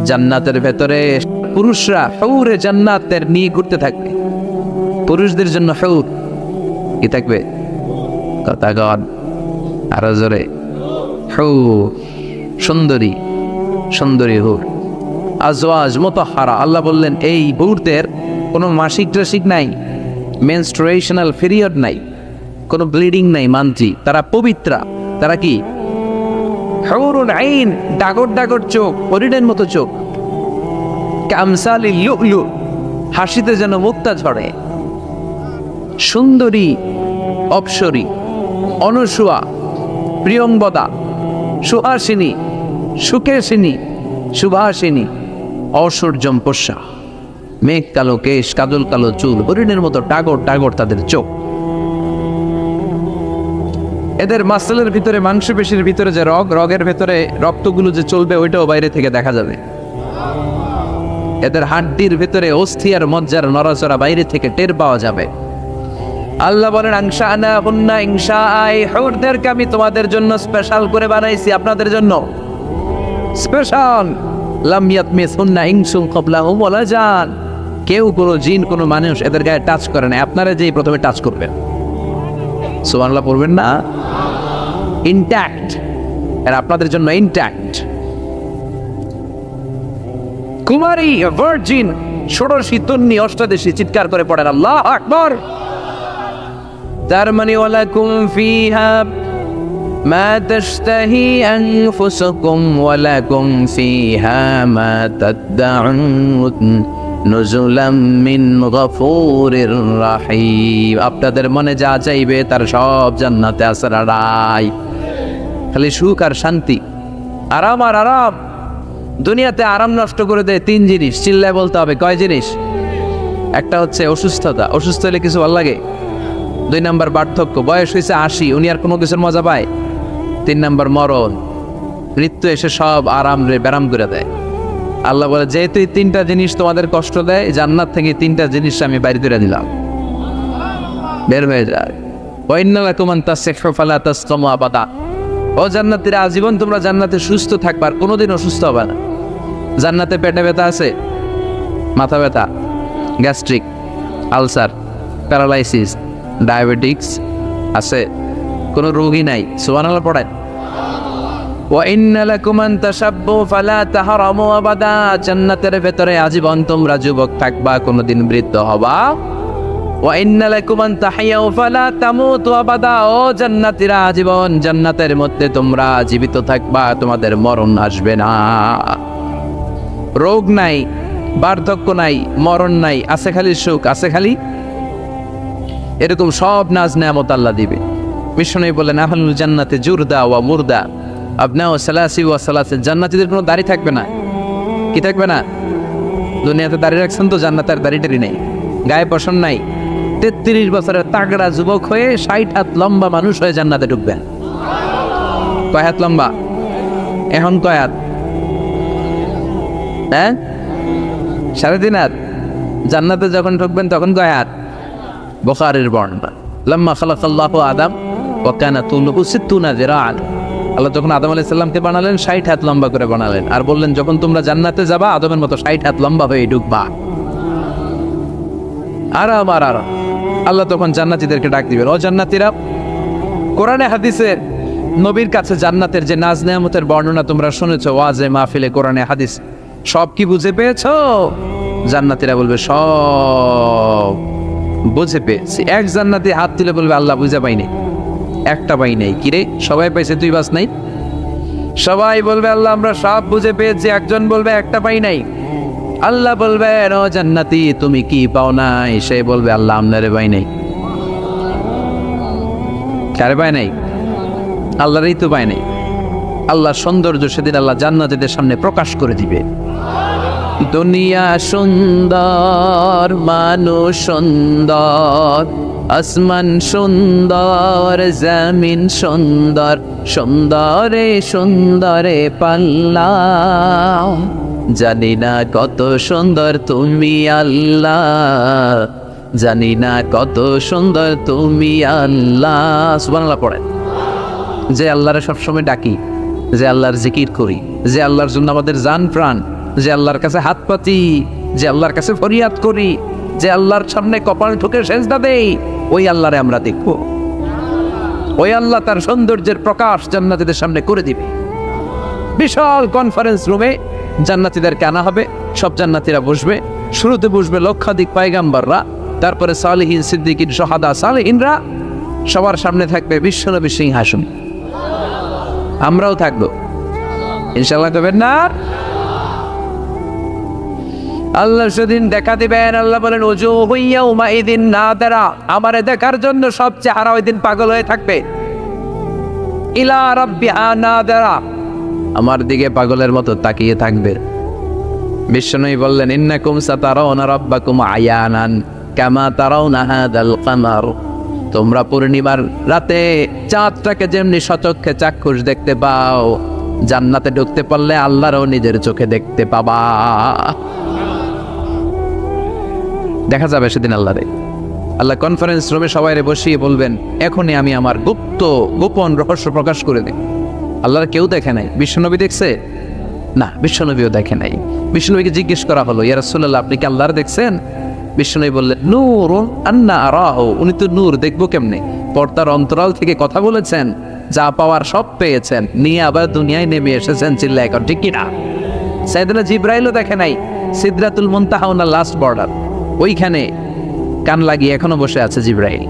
জান্নাতের ভেতরে পুরুষরা হৌরে জান্নাতের নিয়ে ঘুরতে থাকবে। পুরুষদের জন্য হৌর কি থাকবে? কথা কন আরো জোরে। হৌর, সুন্দরী সুন্দরী হৌর। আজওয়াজ মুতাহহারা, আল্লাহ বললেন এই হৌরদের কোনো মাসিক টাসিক নাই, মেনস্ট্রুয়েশনাল পিরিয়ড নাই, কোনো ব্লিডিং নাই, মানছি তারা পবিত্রা। তারা কি? হৌরুন আইন, ডাগর ডাগর চোখ, হরিণের মতো চোখ। কামসালি লুলু, হাসিতে যেন মুক্তা ঝরে। সুন্দরী, অপ্সরী, অনুসুয়া, প্রিয়ংবদা, সুহাসিনী, সুকেশিনী, সুভাষিনী, অসূর্যম পোষা, মেঘ কালো কেশ, কাজল কালো চুল, হরিণের মতো ডাগর ডাগর তাদের চোখ। এদের মাসলের ভিতরে, মাংসপেশির ভিতরে যে রগের ভেতরে রক্তগুলো যে চলবে ওইটাও বাইরে থেকে দেখা যাবে। এদের হাড্ডির ভিতরে অস্থি আর মজ্জার নড়াচড়া বাইরে থেকে টের পাওয়া যাবে। আল্লাহ বলেন আনশাআনা হুন্না ইনশাআই, হৌরদেরকে আমি তোমাদের জন্য স্পেশাল করে বানাইছি, আপনাদের জন্য স্পেশাল। লাম ইয়াতমিসহুন্না ইনসুন ক্বাবলাহুম ওয়ালা জান, কেউ কোনো জিন কোনো মানুষ এদের গায়ে টাচ করে না, আপনারা যেই প্রথমে টাচ করবেন। সুবহানাল্লাহ পড়বেন না? ইনট্যাক্ট, আর আপনাদের জন্য ইনট্যাক্ট। কুমারী, ভার্জিন, ষোড়শী, তন্নি, অষ্টাদশী, চিৎকার করে পড়েন আল্লাহু আকবার। তার মানে ওয়ালাকুম ফিহা মা তাশতাহি আনফুসুকুম ওয়ালাকুম ফিহা মা তাদউন নুজুলাম মিন গফুরির রাহিম। আপনাদের মনে যা চাইবে তার সব জান্নাতে আছে রাই। খালি সুখ আর শান্তি, আরাম আর আরাম। দুনিয়াতে আরাম নষ্ট করে দেয় তিন জিনিস, চিল্লায় বলতে হবে কয় জিনিস? একটা হচ্ছে অসুস্থতা, অসুস্থ হলে কিছু ভালো লাগে। 2 নাম্বার বার্ধক্য, বয়স হয়েছে 80, উনি আর কোনো কিছুর মজা পায়। 3 নাম্বার মরণ, মৃত্যু এসে সব আরাম রে ব্যারাম করে দেয়। আল্লাহ বলে যেহেতু এই 3টা জিনিস তোমাদের কষ্ট দেয়, জান্নাত থেকে 3টা জিনিস আমি বাইরে করে দিলাম, বের হয়ে যায়। ওয়াইন্না লাকুম আন তাসিহু ফালা তাসকামু আবাদা, ও জান্নাতীরা আজীবন তোমরা জান্নাতে সুস্থ থাকবে, আর কোনোদিন অসুস্থ হবে না। জান্নাতে পেটে ব্যথা আছে, মাথা ব্যথা, গ্যাস্ট্রিক, আলসার, প্যারালাইসিস, ডায়াবেটিক্স আছে, কোনো রোগই নাই। সুবহানাল্লাহ পড়েন। ওয়াইন্না লাকুম আন তাশাব্বু ফালা তাহরামু আবাদা, জান্নাতের ভেতরে আজীবন তোমরা যুবক থাকবা, কোনোদিন বৃদ্ধ হবা। ওয়াইন্না লাকুম আন তাহইয়াউ ফালা তামুতু আবাদা, ও জান্নাতীরা আজীবন জান্নাতের মধ্যে তোমরা জীবিত থাকবা, তোমাদের মরণ আসবে না। রোগ নাই, বার্ধক্য নাই, মরণ নাই, আছে খালি সুখ, আছে খালি এরকম সব নাজ নেয়ামত আল্লাহ দিবে। বিষ্ণু বলেন আহলুল জান্নাতে জুরদা ওয়া মুরদা আবনাউ সালাসি ওয়া সালাসি, জান্নাতীদের কোনো দাড়ি থাকবে না। কি থাকবে না? দুনিয়াতে দাড়ি রাখছেন তো, জান্নাতের দাড়িটারি নেই, গায়ে পশম নাই। 33 বছরের তাগড়া যুবক হয়ে 60 হাত লম্বা মানুষ হয়ে জান্নাতে ঢুকবেন। কয় হাত লম্বা? এখন কয় হাত? হ্যাঁ, 3.5 হাত। জান্নাতে যখন ঢুকবেন তখন কয় হাত? বুখারীর বর্ণনা, লাম্মা খালাকাল্লাহু আদম ওয়া কানা তুলুহু 60 যিরাআন, আল্লাহ যখন আদম আলাইহিস সালামকে বানালেন 60 হাত লম্বা করে বানালেন, আর বললেন যখন তোমরা জান্নাতে যাবা আদমের মতো 60 হাত লম্বা হয়ে ঢুকবা। আরাম আর আরাম। আল্লাহ তখন জান্নাতীদেরকে ডাক দিবেন, ও জান্নাতীরা, কোরআনে হাদিসে নবীর কাছে জান্নাতের যে নাজ নেয়ামতের বর্ণনা তোমরা শুনেছো, ওয়াজে মাহফিলে, কোরআনে হাদিস, সব কি বুঝে পেয়েছো? জান্নাতীরা বলবে সব বুঝে পেয়েছি। এক জান্নাতি হাত তুলে বলবে আল্লাহ বুঝে পাইনি, একটা পাই নাই। কিরে সবাই পাইছে, তুই বাস নাই? সবাই বলবে আল্লাহ আমরা সব বুঝে পেয়েছি। একজন বলবে একটা পাই নাই। আল্লাহ বলবেন ও জান্নাতি তুমি কি পাও নাই? সে বলবে আল্লাহ আপনারে পাই নাই। কারে পায় নাই? আল্লাহরই তো পায় নাই। আল্লাহর সৌন্দর্য সেদিন আল্লাহ জান্নাতীদের সামনে প্রকাশ করে দিবে। দুনিয়া সুন্দর, মানুষ সুন্দর, আসমান সুন্দর, জমিন সুন্দর, সুন্দরে সুন্দরে পাল্লা, জানি না কত সুন্দর তুমি আল্লাহ, জানি না কত সুন্দর তুমি আল্লাহ। সুবহানাল্লাহ পড়েন। যে আল্লাহরে সবসময় ডাকি, যে আল্লাহর জিকির করি, যে আল্লাহর জন্য আমাদের জান প্রাণ, যে আল্লাহর কাছে হাত পাতি, যে আল্লাহর কাছে ফরিয়াদ করি, যে আল্লাহর সামনে কপাল ঠুকে সেজদা দেই, ওই আল্লাহরে আমরা দেখব। ওই আল্লাহ তার সৌন্দর্যের প্রকাশ জান্নাতীদের সামনে করে দিবে। বিশাল কনফারেন্স রুমে জান্নাতীদেরকে আনা হবে, সব জান্নাতীরা বসবে। শুরুতে বসবে লক্ষাধিক পয়গাম্বররা, তারপরে সালেহীন, সিদ্দিকিন, শাহাদা, সালেহীনরা। সবার সামনে থাকবে বিশ্বনবী সিংহাসন। আমরাও থাকবো ইনশাআল্লাহ, করবেন না? আল্লাহ সেদিন দেখা দিবেন। আল্লাহ বলেন উজুহু ইয়াউমাইযিন নাদিরা, আমারে দেখার জন্য সব চেহারা ওই দিন পাগল হয়ে থাকবে। ইলা রাব্বিহা নাদিরা, আমার দিকে পাগলের মতো তাকিয়ে থাকবে। বিষ্ণুই বললেন ইন্নাকুম সাতারাউনা রাব্বাকুম আয়ানান কামা তারাউনা হাদাল কামার, তোমরা পূর্ণিমার রাতে চাঁদটাকে যেমনি সচক্ষে চাক্ষুষ দেখতে পাও, জান্নাতে ঢুকতে পারলে আল্লাহরও নিজের চোখে দেখতে পাবা। দেখা যাবে সেদিন আল্লাহরে। আল্লাহ কনফারেন্স রুমে সবাইরে বসিয়ে বলবেন এখনই আমি আমার গোপন রহস্য প্রকাশ করে দিই। আল্লাহর কেউ দেখে নাই। বিশ্বনবী দেখছে না, বিশ্বনবীও দেখে নাই। বিশ্বনবীকে জিজ্ঞেস করা হলো ইয়া রাসূলুল্লাহ আপনি কি আল্লাহর দেখছেন? বিশ্বনবী বললেন নূরুন আন্না আরাহু, উনি তো নূর, দেখবো কেমনে? পর্দার অন্তরাল থেকে কথা বলেছেন, যা পাওয়ার সব পেয়েছেন, নিয়ে আবার দুনিয়ায় নেমে এসেছেন। চিল্লা এখন ঠিক কিনা? সাইয়েদনা জিবরাইলও দেখে নাই। সিদরাতুল মুনতাহা ওনার লাস্ট বর্ডার, ওইখানে কান লাগিয়ে এখনো বসে আছে জিবরাইল।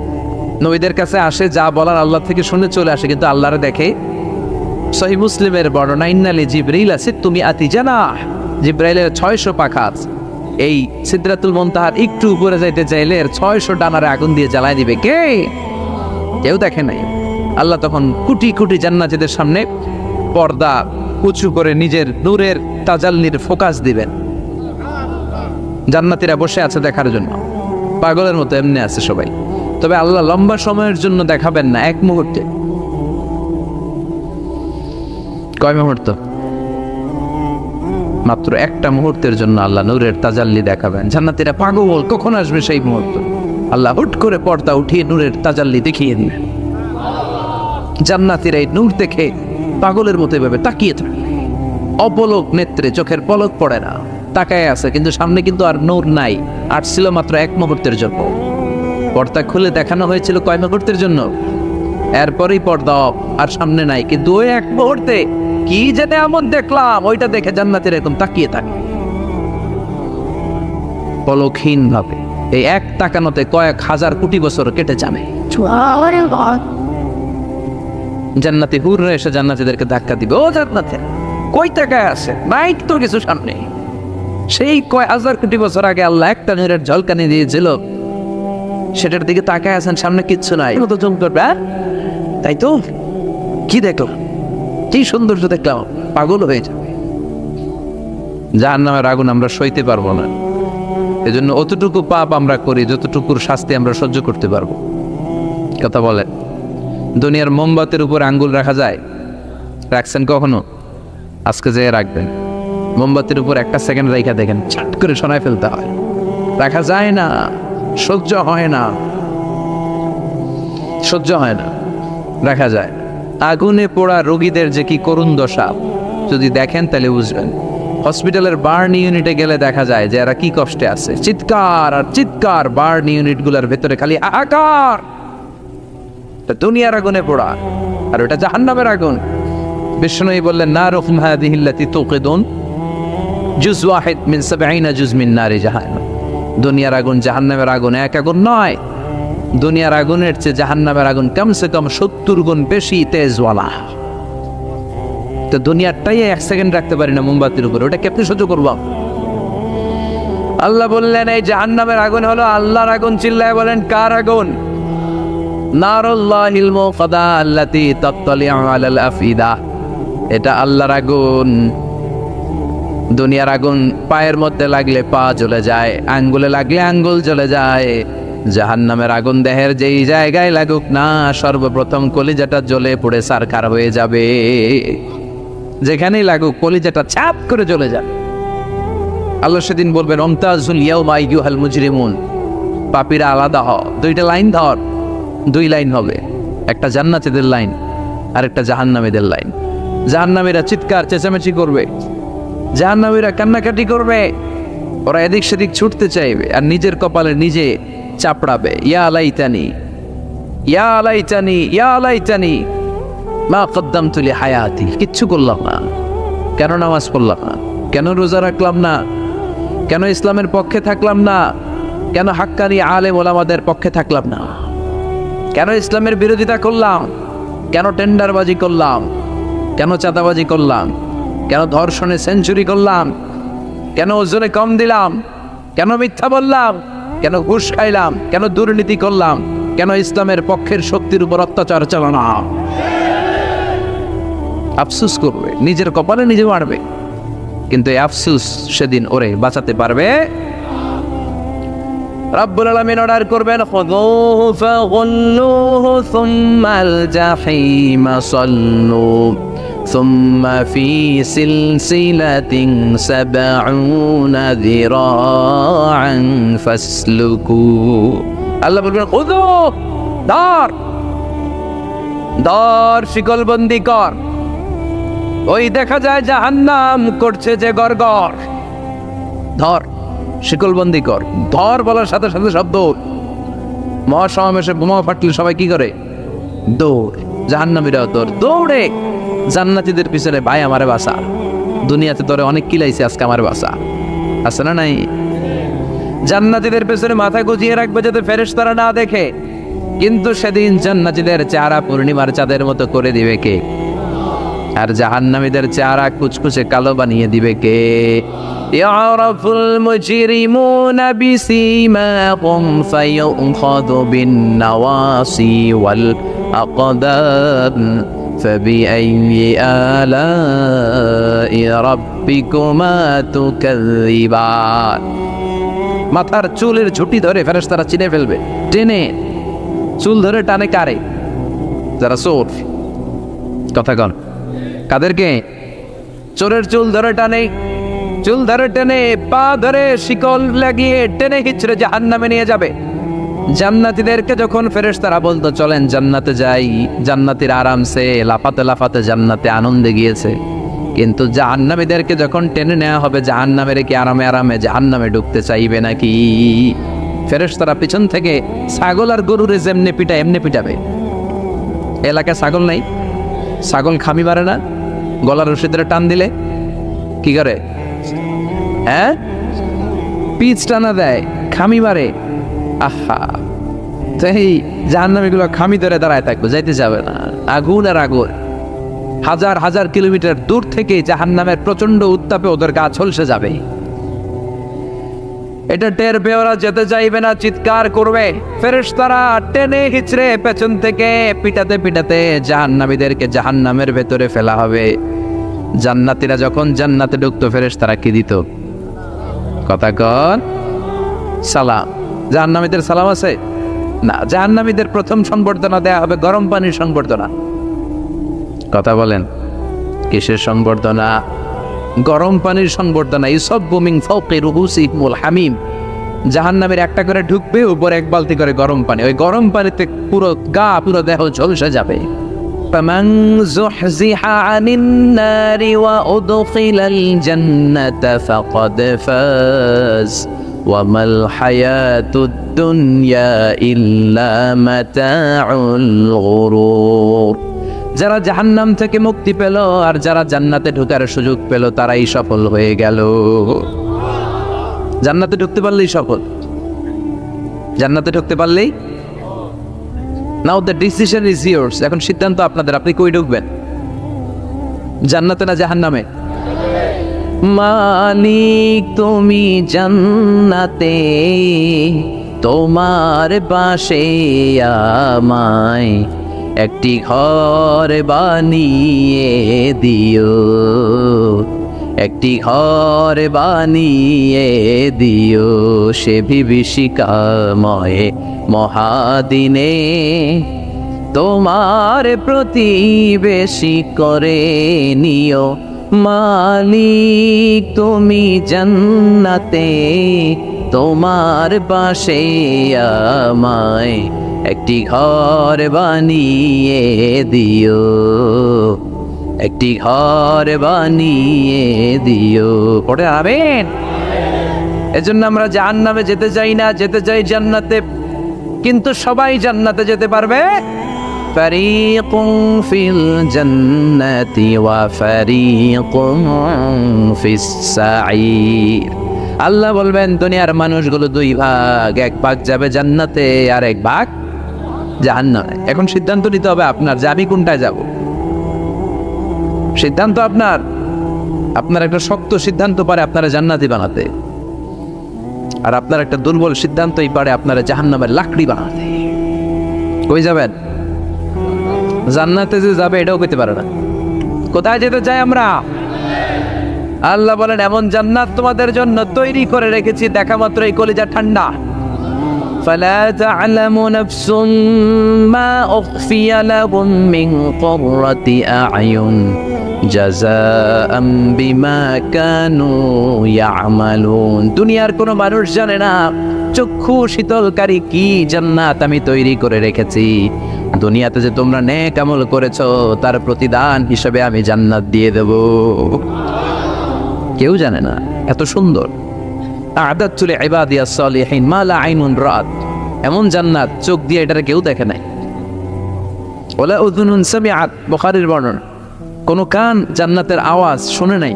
নবীদের কাছে আসে, যা বলার আল্লাহ থেকে শুনে চলে আসে, কিন্তু আল্লাহরে দেখে। সহিহ মুসলিমের বর্ণনা ইন্নালি জিবরাইল আছে তুমি আতি জানা, জিবরাইলের 600 পাখা আছে। এই সিদরাতুল মুনতাহার একটু উপরে যাইতে চাইলে 600 ডানারে আগুন দিয়ে জ্বালায় দিবে। কে? কেউ দেখে নাই। আল্লাহ তখন কোটি কোটি জান্নাতীদের সামনে পর্দা উঁচু করে নিজের নূরের তাজাল্লির ফোকাস দিবেন। জান্নাতীরা বসে আছে দেখার জন্য, পাগলের মতো এমনি আছে সবাই। তবে আল্লাহ লম্বা সময়ের জন্য দেখাবেন না, এক মুহূর্তে। কয় মুহূর্ত? মাত্র একটা মুহূর্তের জন্য আল্লাহ নূরের তাজাল্লি দেখাবেন। জান্নাতীরা পাগল, কখন আসবে সেই মুহূর্ত? আল্লাহ হুট করে পর্দা উঠিয়ে নূরের তাজাল্লি দেখিয়ে দিবেন। জান্নাতীরা এই নূর দেখে পাগলের মতো এভাবে তাকিয়ে থাকে, অপলক নেত্রে, চোখের পলক পড়ে না, তাকায় আছে। কিন্তু সামনে কিন্তু আর নূর নাই, আসছিল মাত্র এক মুহূর্তের জন্য। পর্দা খুলে দেখানো হয়েছিল কয় মুহূর্তের জন্য? এরপরেই পর্দা আর সামনে নাই। কিন্তু ওই এক মুহূর্তে কি যে নেয়ামত দেখলাম, ওইটা দেখে জান্নাতীরা এরকম তাকিয়ে থাকে পলকহীন ভাবে। এই এক তাকানোতে কয়েক হাজার কোটি বছর কেটে যাবে। জান্নাতি হুররা এসে জান্নাতীদেরকে ধাক্কা দিবে, ও জান্নাতে কই তাকায় আছে, নাই তো কিছু সামনে। সেই কয় হাজার কোটি বছর আগে আল্লাহ একটা নূরের ঝলকানি দিয়েছিল, সেটার দিকে তাকায় আছেন, সামনে কিচ্ছু নাই। তো জুম করবে, তাই তো কি দেখলাম, কি সৌন্দর্য দেখলাম, পাগল হয়ে যাবে। জাহান্নামের আগুন আমরা সইতে পারবো না। এজন্য অতটুকু পাপ আমরা করি যতটুকুর শাস্তি আমরা সহ্য করতে পারবো। কথা বলেন, দুনিয়ার মোমবাতির উপর আঙ্গুল রাখা যায়? রাখছেন কখনো? আজকে যেয়ে রাখবেন। মোমবাতির উপর একটা সেকেন্ড রেখা দেখেন, ছাট করে সরায় ফেলতে হয়। রাখা যায় না, সহ্য হয় না, সহ্য হয় না, রাখা যায়। আগুনে পোড়া রোগীদের যে কি করুণ দশা যদি দেখেন তাহলে বুঝবেন। হসপিটালের বার্ন ইউনিটে গেলে দেখা যায় যে এরা কি কষ্টে আছে, চিৎকার আর চিৎকার। বার্ন ইউনিট গুলার ভেতরে খালি হাহাকার। দুনিয়ার আগুনে পোড়া, আর ওটা জাহান্নামের আগুন। বিষ্ণুই বললেন নারুকুম হাযিহিল্লাতী তুকিদুন জুজ ওয়াহিদ মিন ৭০ জুজ মিন নারি জাহান্নাম। দুনিয়ার আগুন জাহান্নামের আগুন এক আগুন নয়। দুনিয়ার আগুনের চেয়ে জাহান্নামের আগুন কমসে কম ৭০ গুণ বেশি তেজওয়ালা। তো দুনিয়ারটাই এক সেকেন্ড রাখতে পারি না মোমবাতির উপরে, ওটা কেমনে সহ্য করবো? আল্লাহ বললেন এই জাহান্নামের আগুন হলো আল্লাহর আগুন। চিল্লায় বলেন কার আগুন? নারুল্লাহিল মুকাদা আল্লাতী তাত্তালিউ আলাল আফইদা। এটা আল্লাহর আগুন। দুনিয়ার আগুন পায়ের মধ্যে লাগলে পা জ্বলে যায়, আঙ্গুলে লাগলে আঙ্গুল জ্বলে যায়। জাহান্নামের আগুন দেহের যেই জায়গায় লাগুক না, সর্বপ্রথম কলিজাটা জ্বলে পড়ে সারখার হয়ে যাবে। যেখানেই লাগুক কলিজাটা ছাপ করে জ্বলে যাবে। আল্লাহ সেদিন বলবেন আমতাজুল ইয়াউমা আইয়ুহাল মুজরিমুন, পাপীরা আলাদা হ। দুইটা লাইন ধর, দুই লাইন হবে, একটা জান্নাতীদের লাইন আর একটা জাহান্নামীদের লাইন। জাহান্নামীরা চিৎকার চেঁচামেচি করবে, জাহান্নামীরা কান্নাকাটি করবে, ওরা এদিক সেদিক ছুটতে চাইবে আর নিজের কপালে নিজে চাপড়াবে, ইয়া লাইতানি ইয়া লাইতানি ইয়া লাইতানি মা কদ্দামতু লিহায়াতি। কিচ্ছু করলাম না, কেন নামাজ পড়লাম না, কেন রোজা রাখলাম না, কেন ইসলামের পক্ষে থাকলাম না, কেন হাক্কানি আলেম ওলামাদের পক্ষে থাকলাম না, কেন ইসলামের বিরোধিতা করলাম, কেন টেন্ডারবাজি করলাম, কেন চাঁদাবাজি করলাম, কেন ধর্ষণে সেঞ্চুরি করলাম, কেন ওজনে কম দিলাম, কেন মিথ্যা বললাম, কেন ঘুষ খাইলাম, কেন দুর্নীতি করলাম, কেন ইসলামের পক্ষের শক্তির উপর অত্যাচার চালালাম। আফসুস করবে, নিজের কপালে নিজে মারবে, কিন্তু এই আফসুস সেদিন ওরে বাঁচাতে পারবে। রব্বুল আলামিন অর্ডার করবেন, খুযূহু ফাগুল্লুহু সুম্মাল জাহিমা সাল্লু সুম্মা ফি সিলসিলাতিন সাবউনা যিরাআন ফাসলুকু। আল্লাহ বলবেন, খুযূ, ধর ধর, শিকলবন্দি কর। ওই দেখা যায় জাহান্নাম করছে যে গড়গড়, ধর শিকলবন্দি কর। ধর বলার সাথে সাথে সব দৌড়। মহাসমাবেশে বোমা ফাটলে সবাই কি করে? দৌড়। জাহান্নামীরাও দৌড়ে জান্নাতীদের পিছনে, ভাই আমারে বাসা, দুনিয়াতে তোরে অনেক কিলাইছে, আজকে আমার বাসা। আছে না নাই? জান্নাতীদের পেছনে মাথা গুজিয়ে রাখবে যাতে ফেরেশতারা না দেখে, কিন্তু সেদিন জান্নাতীদের চেহারা পূর্ণিমার চাঁদের মতো করে দিবে কে? আর জাহান্নামীদের চেহারা কুচকুচে কালো বানিয়ে দিবে কে? ইয়ারাফুল মুজরিমুনা বিসীমাহুম ফায়ুখাযু বিন-নাওয়াসি ওয়াল আকদাম ফাবিআইয়ি আলাই রাব্বিকুমা তুকাযযিবান। মাথার চুলের ঝুঁটি ধরে ফেরেশতারা চিনে ফেলবে, টেনে চুল ধরে টানে কারে? যারা চোর। কথা কন, কাদেরকে? চোরের চুল ধরে টানে, চুল ধরে টেনে, পা ধরে শিকল লাগিয়ে টেনে হিচড়ে জাহান্নামে নিয়ে যাবে। জান্নাতীদেরকে যখন ফেরেশতারা বলতো চলেন জান্নাতে যাই, জান্নাতীরা আরামসে লাফাতে লাফাতে জান্নাতে আনন্দে গিয়েছে, কিন্তু জাহান্নামীদেরকে যখন টেনে নেওয়া হবে জাহান্নামের, কি আরামে আরামে জাহান্নামে ঢুকতে চাইবে নাকি? ফেরেশতারা পিছন থেকে ছাগল আর গরুরে যেমনে পিটায় এমনি পিটাবে। এলাকায় ছাগল নাই? ছাগল খামি মারে না? গলার রশি ধরে টান দিলে কি করে? হ্যাঁ, পিচ টানা দেয়, খামি মারে। আহা, তাই জাহান্নামীগুলো খামি ধরে দাঁড়ায় থাকবে, যাইতে যাবে না। আগুন আর আগুন, হাজার হাজার কিলোমিটার দূর থেকে জাহান্নামের প্রচন্ড উত্তাপে ওদের গা ঝলসে যাবে। এটা টের পেয়ে ওরা যেতে চাইবে না, চিৎকার করবে। ফেরেশতারা টেনে হিচড়ে পেছন থেকে পিটাতে পিটাতে জাহান্নামীদেরকে জাহান্নামের ভেতরে ফেলা হবে। জান্নাতীরা যখন জান্নাতে ঢুকতো ফেরেশতারা কি দিত? কথা কন, সালাম। জাহান্নামীদের সালাম আছে না? জাহান্নামীদের প্রথম সংবর্ধনা দেয়া হবে গরম পানির সংবর্ধনা। কথা বলেন, কিসের সংবর্ধনা? গরম পানির সংবর্ধনা। ইউসাব্বু মিন ফাওকি রুউসিহিমুল হামিম। জাহান্নামের একটা করে ঢুকবে, উপরে এক বালতি করে গরম পানি। ওই গরম পানিতে পুরো গা, পুরো দেহ ঝলসে যাবে। ফামান যুহজিহা আনিন নারি ওয়া উদখিলাল জান্নাতা ফাকাদ ফাজ ওয়া মাল হায়াতুদ দুনিয়া ইল্লা মাতাউল গুরুর। যারা জাহান্নাম থেকে মুক্তি পেল আর যারা জান্নাতে ঢোকার সুযোগ পেল তারাই সফল হয়ে গেল। জান্নাতে ঢুকতে পারলেই সফল, জান্নাতে ঢুকতে পারলেই। নাও দ্য ডিসিশন ইজ ইয়ার্স। এখন সিদ্ধান্ত আপনাদের, আপনি কই ঢুকবেন? জান্নাতে না জাহান্নামে? মালিক তুমি জান্নাতে, তোমার পাশে আমায় একটি ঘর বানিয়ে দিও, একটি ঘর বানিয়ে দিও সে বিভীষিকাময় মহাদিনে, তোমার প্রতিবেশী করে নিও। মালিক তুমি জান্নাতে, তোমার পাশে আমায় একটি ঘর বানিয়ে দিও, একটি ঘর বানিয়ে দিও। পড়ে আমিন। এজন্য আমরা জাহান্নামে যেতে চাই না, যেতে চাই জান্নাতে। কিন্তু সবাই জান্নাতে যেতে পারবে? ফারিকুন ফিল জান্নাতি ওয়া ফারিকুন ফিস সাঈর। আল্লাহ বলবেন দুনিয়ার মানুষগুলো দুই ভাগ, এক ভাগ যাবে জান্নাতে আর এক ভাগ জাহান্নামে। এখন সিদ্ধান্ত নিতে হবে আপনার যে আমি কোনটায় যাব। সিদ্ধান্ত আপনার। আপনার একটা শক্ত সিদ্ধান্ত পারে আপনারা জান্নাতি বানাতে, আর আপনার একটা দুর্বল সিদ্ধান্তই পারে আপনারা জাহান্নামের লাকড়ি বানাতে। কই যাবেন? জান্নাতে যে যাবে এটাও পেতে পারে না। কোথায় যেতে চাই আমরা? আল্লাহ বলেন এমন জান্নাত তোমাদের জন্য তৈরি করে রেখেছি, দেখা মাত্রই কলিজা ঠান্ডা। ফালা তা'লামু নাফসুম মা উখফিয়া লাহুম মিন কুররাতি আ'য়ুন জাযাআম বিমা কানু ইয়া'মালুন। দুনিয়ার কোনো মানুষ জানে না চক্ষু শীতলকারী কি জান্নাত আমি তৈরি করে রেখেছি। দুনিয়াতে যে তোমরা নেক আমল করেছো তার প্রতিদান হিসেবে আমি জান্নাত দিয়ে দেব। কেউ জানে না এত সুন্দর। আ'দাতু লিইবাদিয়াস সালিহিন মা লা আইনুন রাআত। এমন জান্নাত চোখ দিয়ে এটা কেউ দেখে নাই। ওয়ালা উযুনুন সামিআত, বুখারীর বর্ণনা। কোন কান জান্নাতের আওয়াজ শুনে নাই।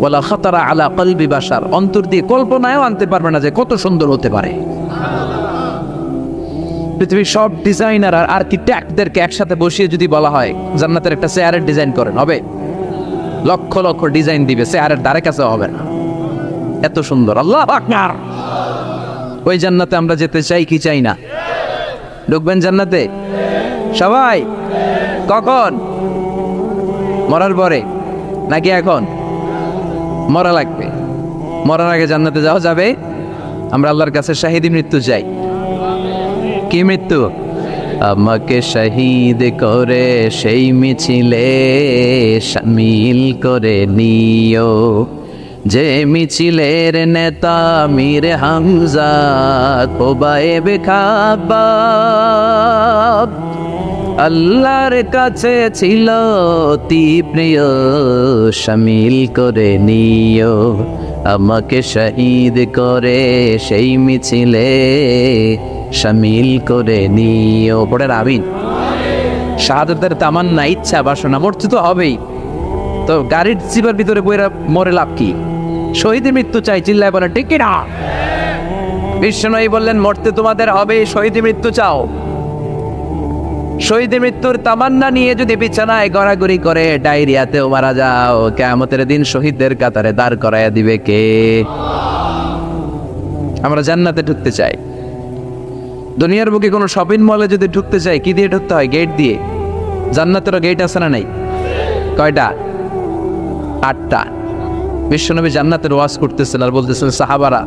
ওয়ালা খাতারা আলা কলবি বাশার, অন্তর দিয়ে কল্পনায়ও আনতে পারবে না যে কত সুন্দর হতে পারে। পৃথিবীর সব ডিজাইনার আর আর্কিটেক্টদেরকে একসাথে বসিয়ে যদি বলা হয় জান্নাতের একটা চেয়ারের ডিজাইন করেন, হবে? লক্ষ লক্ষ ডিজাইন দিবে, চেয়ারের ধারে কাছে হবে না, এত সুন্দর। আল্লাহু আকবার। ওই জান্নাতে আমরা যেতে চাই কি চাই না? ঢুকবেন জান্নাতে সবাই? কখন? মরার পরে নাকি এখন? মরা লাগবে। মরার আগে জান্নাতে যাওয়া যাবে? আমরা আল্লাহর কাছে শাহিদি মৃত্যু চাই। কি মৃত্যু? আমাকে শহীদ করে সেই মিছিলে শামিল করে নিও, যে মিছিলের নেতা মীর হামজা খোবায়েবে খাব্বাব। আল্লাহর কাছে ছিল অতি প্রিয়, শামিল করে নিও আমাকে শহীদ করে সেই মিছিলে শামিল করে নিও। পড়ে আমিন। শাহাদাতের তামান্না, ইচ্ছা, বাসনা, মরতে তো হবেই। তো গাড়ির চিপার ভিতরে বইরা মরে লাভ কি? শহীদের মৃত্যু চাই, চিল্লায় বলে ঠিক না? বিশ্বনবী বললেন মরতে তোমাদের হবে, শহীদের মৃত্যু চাও। শহীদের মৃত্যুর তামান্না নিয়ে যদি বিছানায় গড়াগড়ি করে ডায়রিয়াতেও মারা যাও, কিয়ামতের দিন শহীদদের কাতারে দাঁড় করাইয়া দিবে কে? আমরা জান্নাতে ঢুকতে চাই। দুনিয়ার বুকে কোনো শপিং মলে যদি ঢুকতে চাই কি দিয়ে ঢুকতে হয়? গেট দিয়ে। জান্নাতেরও গেট আছে না নাই? কয়টা? 8টা। বিশ্বনবী জান্নাতের ওয়াজ করতেছেন আর বলতেছেন সাহাবারা,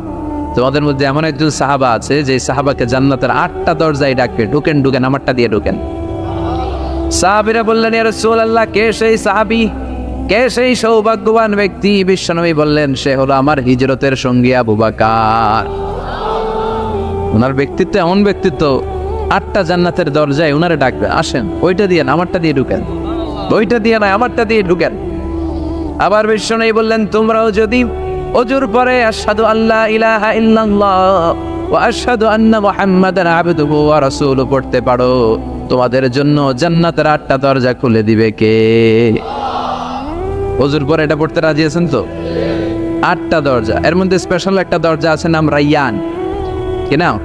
তোমাদের মধ্যে এমন একজন সাহাবা আছে যে সাহাবাকে জান্নাতের 8টা দরজায় ডাকবে, ঢুকেন ঢুকেন, আমারটা দিয়ে ঢুকেন। সাহাবীরা বললেন ইয়া রাসূলুল্লাহ, কে সেই সাহাবী, কে সেই সৌভাগ্যবান ব্যক্তি? বিশ্বনবী বললেন সে হলো আমার হিজরতের সঙ্গী আবু বকর। ওনার ব্যক্তিত্ব এমন ব্যক্তিত্ব, 8টা জান্নাতের দরজায় ওনারে ডাকবে, আসেন ওইটা দিয়ে না আমারটা দিয়ে ঢুকেন, ওইটা দিয়ে না আমারটা দিয়ে ঢুকেন। আবার বিশ্বনবী বললেন তোমরাও যদি ওযুর পরে আশহাদু আল্লা ইলাহা ইল্লাল্লাহ ওয়া আশহাদু আন্না মুহাম্মাদান আবদুহু ওয়া রাসূলুহু পড়তে পারো, তোমাদের জন্য জান্নাতের 8টা দরজা খুলে দিবে কে? ওযুর পরে এটা পড়তে রাজি আছেন তো? 8টা দরজা, এর মধ্যে স্পেশাল একটা দরজা আছে নাম রায়্যান। কি নাম?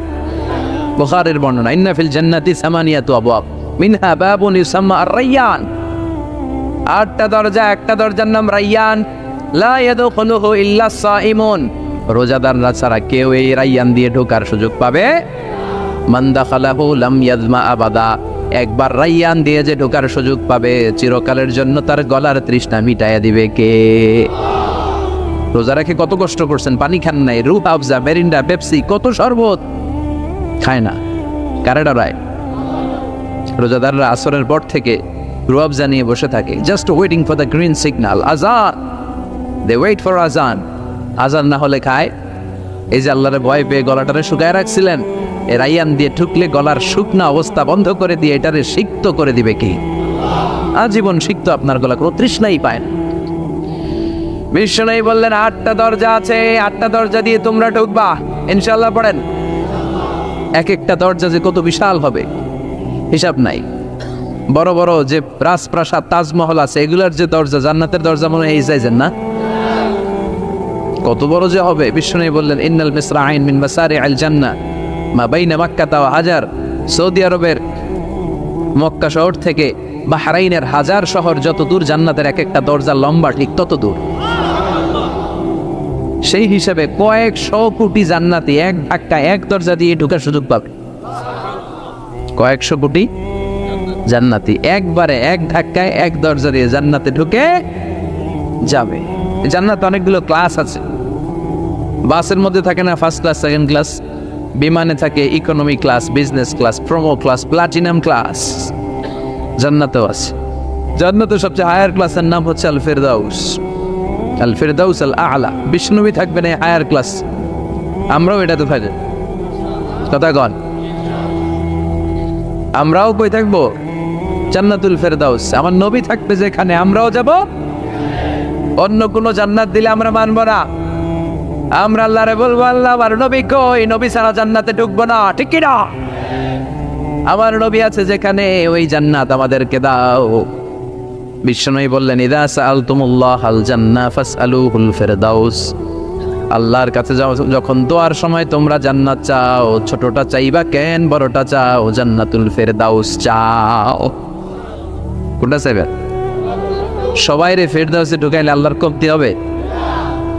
বুখারীর বর্ণনা, ইন্না ফিল জান্নাতি সামানিয়াতু আবওয়াব মিনহা বাবুন ইউসাম্মা আর-রায়্যান। 8টা দরজা, একটা দরজার নাম রায়্যান। লা ইয়াদখুলুহু ইল্লা সাইমুন, রোজাদাররা ছাড়া কেউ এই রায়্যান দিয়ে ঢোকার সুযোগ পাবে। মান দাখালাহু লাম ইয়াজমা আবাদা, একবার রায়্যান দিয়ে যে ঢোকার সুযোগ পাবে চিরকালের জন্য তার গলার তৃষ্ণা মিটাইয়া দিবে কে? রোজা রেখে কত কষ্ট করছেন, পানি খান নাই, রুহ আফজা, মেরিন্ডা, পেপসি, কত শরবত খায় না, কারে ডরায়? রোজাদাররা আসরের পর থেকে রুহ আফজা নিয়ে বসে থাকে, just waiting for the green signal, আজান। দে ওয়েট ফর আজান। আজান না হলে খায়। এই যে আল্লাহরে ভয় পেয়ে গলাটারে শুকায় রাখছিলেন, এ রায়্যান দিয়ে ঢুকলে গলার শুকনা অবস্থা বন্ধ করে দিয়ে এটারে সিক্ত করে দিবে কি? আজীবন শিখতো আপনার গলা, কোনো তৃষ্ণাই পায় না। বিশ্বনবী বললেন 8টা দরজা আছে, 8টা দরজা দিয়ে তোমরা ঢুকবা ইনশাআল্লাহ। পড়েন, এক একটা দরজা যে কত বিশাল হবে হিসাব নাই। বড় বড় যে রাজপ্রাসাদ তাজমহল আছে, এগুলার যে দরজা, জান্নাতের দরজা মনে হয় এই সাইজের না, কত বড় যে হবে। বিশ্বনবী বললেন ইন্নাল মিসরাইন মিন মাসারিআল জান্নাহ মা বাইনা মাক্কাতা ওয়া হাজার। সৌদি আরবের মক্কা শহর থেকে বাহরাইনের হাজার শহর যত দূর, জান্নাতের এক একটা দরজা লম্বা ঠিক তত দূর। সেই হিসাবে কয়েকশো কোটি জান্নাতি এক ধাক্কায় এক দরজা দিয়ে ঢোকার সুযোগ পাবে। কয়েকশো কোটি জান্নাতি একবারে এক ধাক্কায় এক দরজা দিয়ে জান্নাতে ঢুকে যাবে। জান্নাতে অনেকগুলো ক্লাস আছে। বাসের মধ্যে থাকে না ফার্স্ট ক্লাস, সেকেন্ড ক্লাস, বিমানে থাকে economy class, business class, promo class, platinum class. জান্নাতেও আছে। জান্নাতের সবচেয়ে হায়ার ক্লাসের নাম হচ্ছে আল ফিরদাউস, আল ফিরদাউস আল আলা। বিষ্ণুবী থাকবেন এই হায়ার ক্লাস, আমরাও এটাতে থাকবো। কথা কন, আমরাও কই থাকবো? জান্নাতুল ফিরদাউস। আমার নবী থাকবে যেখানে, আমরাও যাব। অন্য কোন জান্নাত দিলে আমরা মানব না। আমরা আল্লাহরে বলবো, আল্লাহ আমার নবী কই? নবী ছাড়া জান্নাতে ঢুকবো না, ঠিক কি না? আমার নবী আছে যেখানে, ওই জান্নাত আমাদেরকে দাও। বিশ্বনবী বললেন ইদা সাআলতুমুল্লাহ আল জান্নাহ ফাসআলুহুল ফিরদাউস। আল্লাহর কাছে যাও যখন দোয়ার সময় তোমরা জান্নাত চাও, ছোটটা চাইবা কেন, বড়টা চাও, জান্নাতুল ফিরদাউস চাও। কোনটা চাইবেন? সবাই রে ফিরদাউসে ঢুকাইলে আল্লাহর কমতি হবে,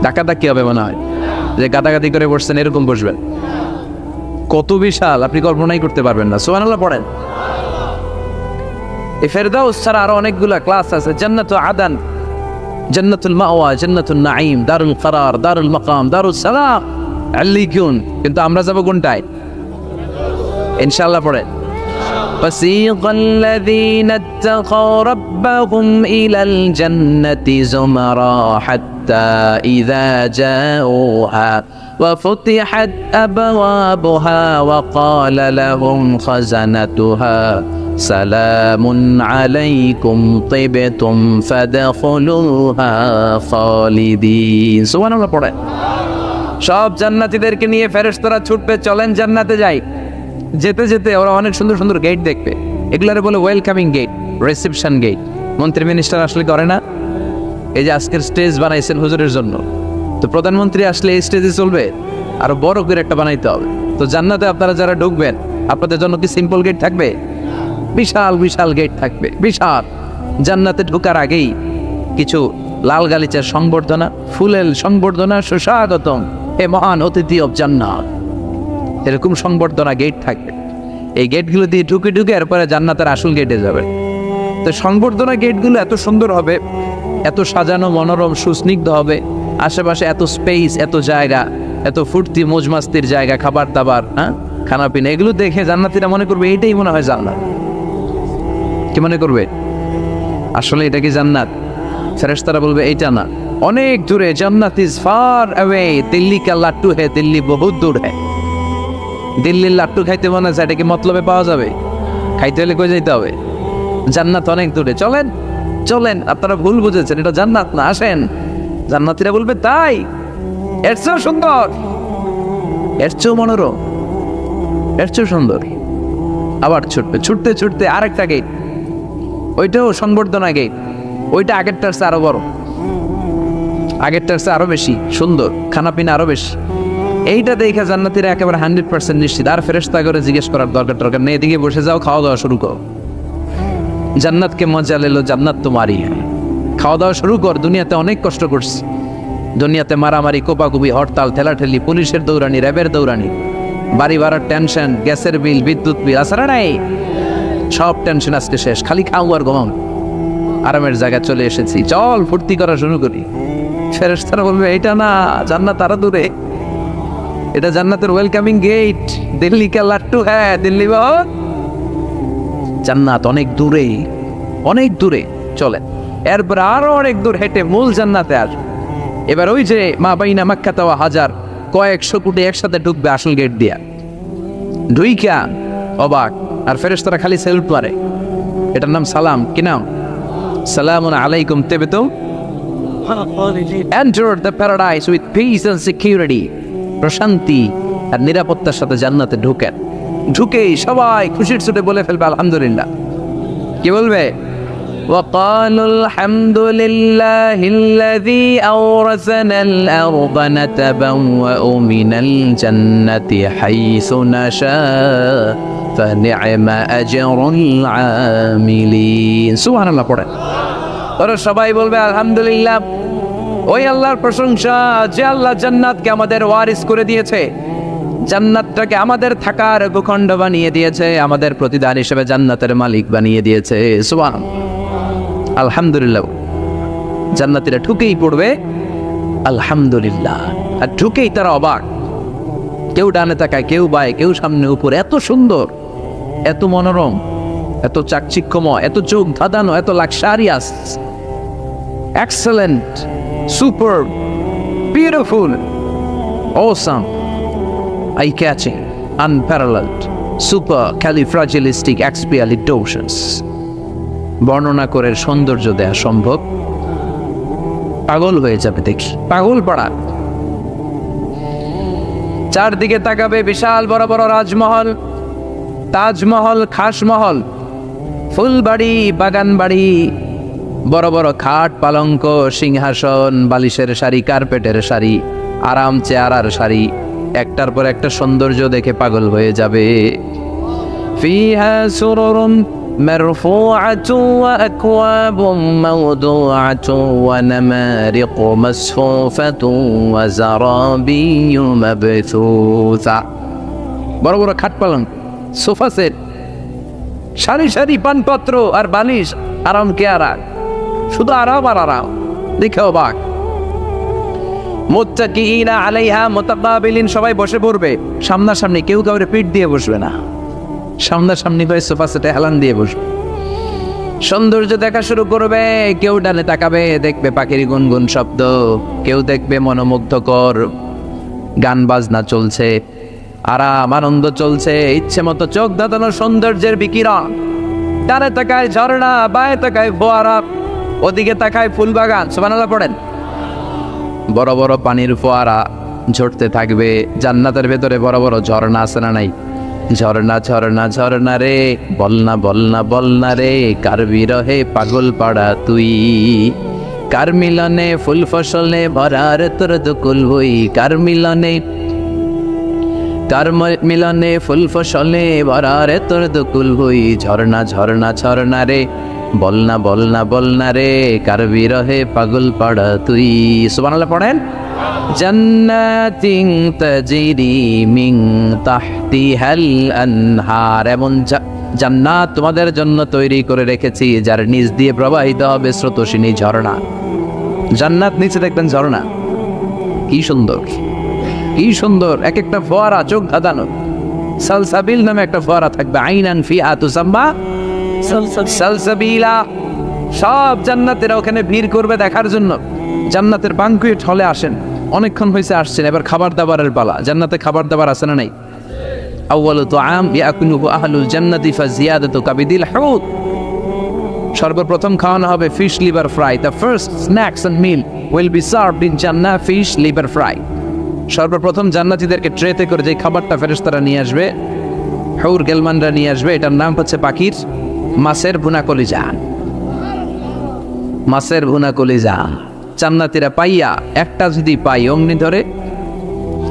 ডাকাডাকি হবে মনে হয়, যে গাদাগাদি করে বসছেন এরকম বসবেন। কত বিশাল আপনি কল্পনাই করতে পারবেন না। সুবহানাল্লাহ পড়েন। এই ফেরদাউস ছাড়া আরো অনেকগুলা ক্লাস আছে। জান্নাতুল আদান, জান্নাতুল মাওয়া, জান্নাতুল নাঈম, দারুল করার, দারুল মাকাম, দারুস সালাম, আল্লিকুন। কিন্তু আমরা যাব কোনটায়? ইনশাআল্লাহ পড়েন। فسيق الذين اتقوا ربهم إلى الجنة زمرا حتى إذا جاءوها وفتحت أبوابها وقال لهم خزنتها سلام عليكم طبتم فادخلوها خالدين. সুবহানাল্লাহ পড়ে। সব জান্নাতীদেরকে নিয়ে ফেরেশতারা ছুটবে, চলেন জান্নাতে যাই। যেতে যেতে ওরা অনেক সুন্দর সুন্দর গেট দেখবে। এগুলারে বলে ওয়েলকামিং গেট, রিসেপশন গেট। মন্ত্রী মিনিস্টার আসলে করে না? এই যে আজকের স্টেজ বানাইছেন হুজুরের জন্য, তো প্রধানমন্ত্রী আসলে এই স্টেজে চলবে, আরো বড় করে একটা বানাইতে হবে। তো জান্নাতে আপনারা যারা ঢুকবেন, আপনাদের জন্য কি সিম্পল গেট থাকবে? বিশাল বিশাল গেট থাকবে, বিশাল। জান্নাতে ঢোকার আগেই কিছু লাল গালিচার সংবর্ধনা, ফুলের সংবর্ধনা, সুস্বাগতম হে মহান অতিথি অব জান্নাত, এরকম সংবর্ধনা গেট থাকবে। এই গেটগুলো দিয়ে ঢুকে ঢুকে এরপরে জান্নাতের আসল গেটে যাবে। তো সংবর্ধনা গেটগুলো এত সুন্দর হবে, এত সাজানো, মনোরম, সুস্নিগ্ধ হবে। আশেপাশে এত স্পেস, এত জায়গা, এত ফুর্তি মজমাস্তির জায়গা, খাবার দাবার, হ্যাঁ, খানা পিনা, এগুলো দেখে জান্নাতীরা মনে করবে এইটাই মনে হয় জান্নাত। কি মনে করবে? আসলে এটা কি জান্নাত? ফেরেশতারা বলবে এইটা না, অনেক দূরে। জান্নাত ইজ ফার অ্যাওয়ে, দিল্লি কা লাট্টু হ্যায়, দিল্লি বহুত দূর হ্যায়। দিল্লির লাট্টু খাইতে মনে আছে, এটা কি মতলবে পাওয়া যাবে? খাইতে হলে কই যাইতে হবে? জান্নাত অনেক দূরে, চলেন চলেন। আপনারা ভুল বুঝেছেন, এটা জান্নাত না, আসেন। জান্নাতীরা বলবে তাই? এর চেয়েও সুন্দর, এর চেয়েও মনোরম, এর চেয়েও সুন্দর। আবার ছুটবে, ছুটতে ছুটতে আরেকটা গেট, ওইটাও সংবর্ধনা গেট। ওইটা আগেরটার চেয়ে আরো বড়, আগেরটার চেয়ে আরো বেশি সুন্দর, খানা পিনা আরো বেশি। এইটা দেখে জান্নাতীরা একেবারে 100% নিশ্চিত। আর ফেরেশতা করে জিজ্ঞেস করার দরকার নেই, এদিকে বসে যাও, খাওয়া দাওয়া শুরু করো। জান্নাতকে মজা লেলো, জান্নাত তোমারই। খাওয়া দাওয়া শুরু কর। দুনিয়াতে অনেক কষ্ট করছি, দুনিয়াতে মারামারি, কোপাকুপি, হরতাল, ঠেলাঠেলি, পুলিশের দৌড়ানি, র্যাবের দৌড়ানি, বাড়ি ভাড়ার টেনশন, গ্যাসের বিল, বিদ্যুৎ বিল, আসলে নাই, সব টেনশন আজকে শেষ। খালি খাও আর ঘুমাও, আরামের জায়গায় চলে এসেছি, চল ফুর্তি করা শুরু করি। ফেরেশতারা বলবে এইটা না, জান্নাত আরো দূরে, এটা জান্নাতের ওয়েলকামিং গেট। দিল্লি কা লাট্টু হ্যাঁ, দিল্লি বহুত, জান্নাত অনেক দূরে, অনেক দূরে। চলেন এরপর আরো অনেক দূর হেঁটে মূল জান্নাতে আসবে। এবার ওই যে মা বাইনা মাক্কাতা ওয়া হাজার, কয়েকশো কোটি একসাথে ঢুকবে আসল গেট দিয়া। ঢুইকা অবাক, আর ফেরেশতারা খালি সেলুট মারে। এটার নাম সালাম। কি নাম? সালামুন আলাইকুম তিবতুম। Enter the paradise with peace and security. প্রশান্তি আর নিরাপত্তার সাথে জান্নাতে ঢুকেন। ঢুকেই সবাই খুশির ছুটে বলে ফেলবে আলহামদুলিল্লাহ। কি বলবে? وقالوا الحمد لله الذي أورثنا الأرض نتبوأ من الجنة حيث نشاء فنعم أجر العاملين سبحان الله পড়েন। ওরা সবাই বলবে আলহামদুলিল্লাহ, ওই আল্লাহর প্রশংসা যে আল্লাহ জান্নাতকে আমাদের ওয়ারিস করে দিয়েছে, জান্নাতটাকে আমাদের থাকার ভূখণ্ড বানিয়ে দিয়েছে, আমাদের প্রতিদান হিসেবে জান্নাতের মালিক বানিয়ে দিয়েছে। সুবহানাল্লাহ, আলহামদুলিল্লাহ। জান্নাতীরা ঢুকেই পড়বে আলহামদুলিল্লাহ, আর ঢুকেই তারা অবাক। কেউ ডানে তাকায়, কেউ বায়ে, কেউ সামনে উপরে। এত সুন্দর, এত মনোরম, এত চাকচিক্যময়, এত চোখ ধাঁধানো, এত luxurious, excellent, super, beautiful, awesome, eye catching, unparalleled, supercalifragilisticexpialidocious. বর্ণনা করে সৌন্দর্য দেয়া সম্ভব? পাগল হয়ে যাবে দেখি, পাগল পাড়া। চারদিকে তাকাবে বিশাল বড় বড় রাজমহল, তাজমহল, খাসমহল, ফুলবাড়ি, বাগান বাড়ি, বড় বড় খাট, পালঙ্ক, সিংহাসন, বালিশের শাড়ি, কার্পেটের শাড়ি, আরাম চেয়ারার শাড়ি, একটার পর একটা সৌন্দর্য দেখে পাগল হয়ে যাবে। ফিহা সুরুরুম মারফুআতু ওয়া আকওয়াবুম মাওদুআতু ওয়া নামারিকু মাসফুফাতু ওয়া যারাবিয়্যু মাবথুসা। বড় বড় খাট পালঙ্ক, সোফা সেট, সারি সারি পানপত্র আর বালিশ, আরাম কেয়ারা, শুধু আরাম আর আরাম, দেখে অবাক। মুত্তাকিইনা আলাইহা মুতাকাবিলিন, সবাই বসে পড়বে সামনাসামনি, কেউ কাউরে পিঠ দিয়ে বসবে না, সামনাসামনি হয়ে সোফা সেটে হেলান দিয়ে বসবে। সৌন্দর্য দেখা শুরু করবে, কেউ ডানে তাকাবে, দেখবে পাখির গুনগুন শব্দ, কেউ দেখবে মনোমুগ্ধকর গান বাজনা চলছে, আরাম আনন্দ চলছে, ইচ্ছে মতো চোখ ধাঁধানো সৌন্দর্যের বিকিরণ। ডানে তাকায় ঝর্ণা, বায়ে তাকায় ফোয়ারা, ওদিকে তাকায় ফুলবাগান। সুবহানাল্লাহ পড়েন। বড় বড় পানির ফোয়ারা ঝরতে থাকবে। জান্নাতের ভেতরে বড় বড় ঝর্ণা আছে না নাই? ঝর্ণা ঝর্ণা ঝর্ণা রে, বলনা বলনা বলনা রে, কার বিরহে পাগল পাড়া তুই, কার মিলনে ফুল ফসলে ভরার তোর দুকুল হই, কার মিলনে ফুল ফসলে ভরারে তোর দুকুল হই। ঝর্ণা ঝর্ণা ঝর্ণা রে, বলনা বলনা বলনা রে, কার বিরহে পাগল পাড়া তুই। সুবহানাল্লাহ পড়েন। জান্নাতিন তাজরি মিন তাহতিহাল আনহার, এমন জান্নাত তোমাদের জন্য তৈরি করে রেখেছি যার নিচ দিয়ে প্রবাহিত হবে স্রোতস্বিনী ঝর্ণা। জান্নাত নিচে দেখবেন ঝর্ণা, কি সুন্দর, কি সুন্দর, এক একটা ফোয়ারা চোখ ধাঁধানো। সালসাবিল নামে একটা ফোয়ারা থাকবে, আইনান ফিহা তুসাম্মা সালসাবিলা। সব জান্নাতীরা ওখানে ভিড় করবে দেখার জন্য। জান্নাতের বানকুয়েট হলে আসেন, অনেকক্ষণ হয়েছে আসছেন, এবার খাবার দাবারের পালা। জান্নাতে খাবার দাবার আছে না নাই? আউয়ালু তুআম ইয়াকুলুহু আহলুল জান্নাতি ফাজিয়াদাতু কাবিদিল হুত। সর্বপ্রথম খাওয়ানো হবে fish liver fry. The first snacks and meal will be served in Jannah fish liver fry. সর্বপ্রথম জান্নাতীদেরকে ট্রেতে করে যে খাবারটা ফেরেশতারা নিয়ে আসবে, হুর গেলমানরা নিয়ে আসবে, এটার নাম হচ্ছে পাখির মাছের ভুনা কলিজা। মাছের ভুনা কলিজা জান্নাতীরা পাইয়া, একটা যদি পাই অমনি ধরে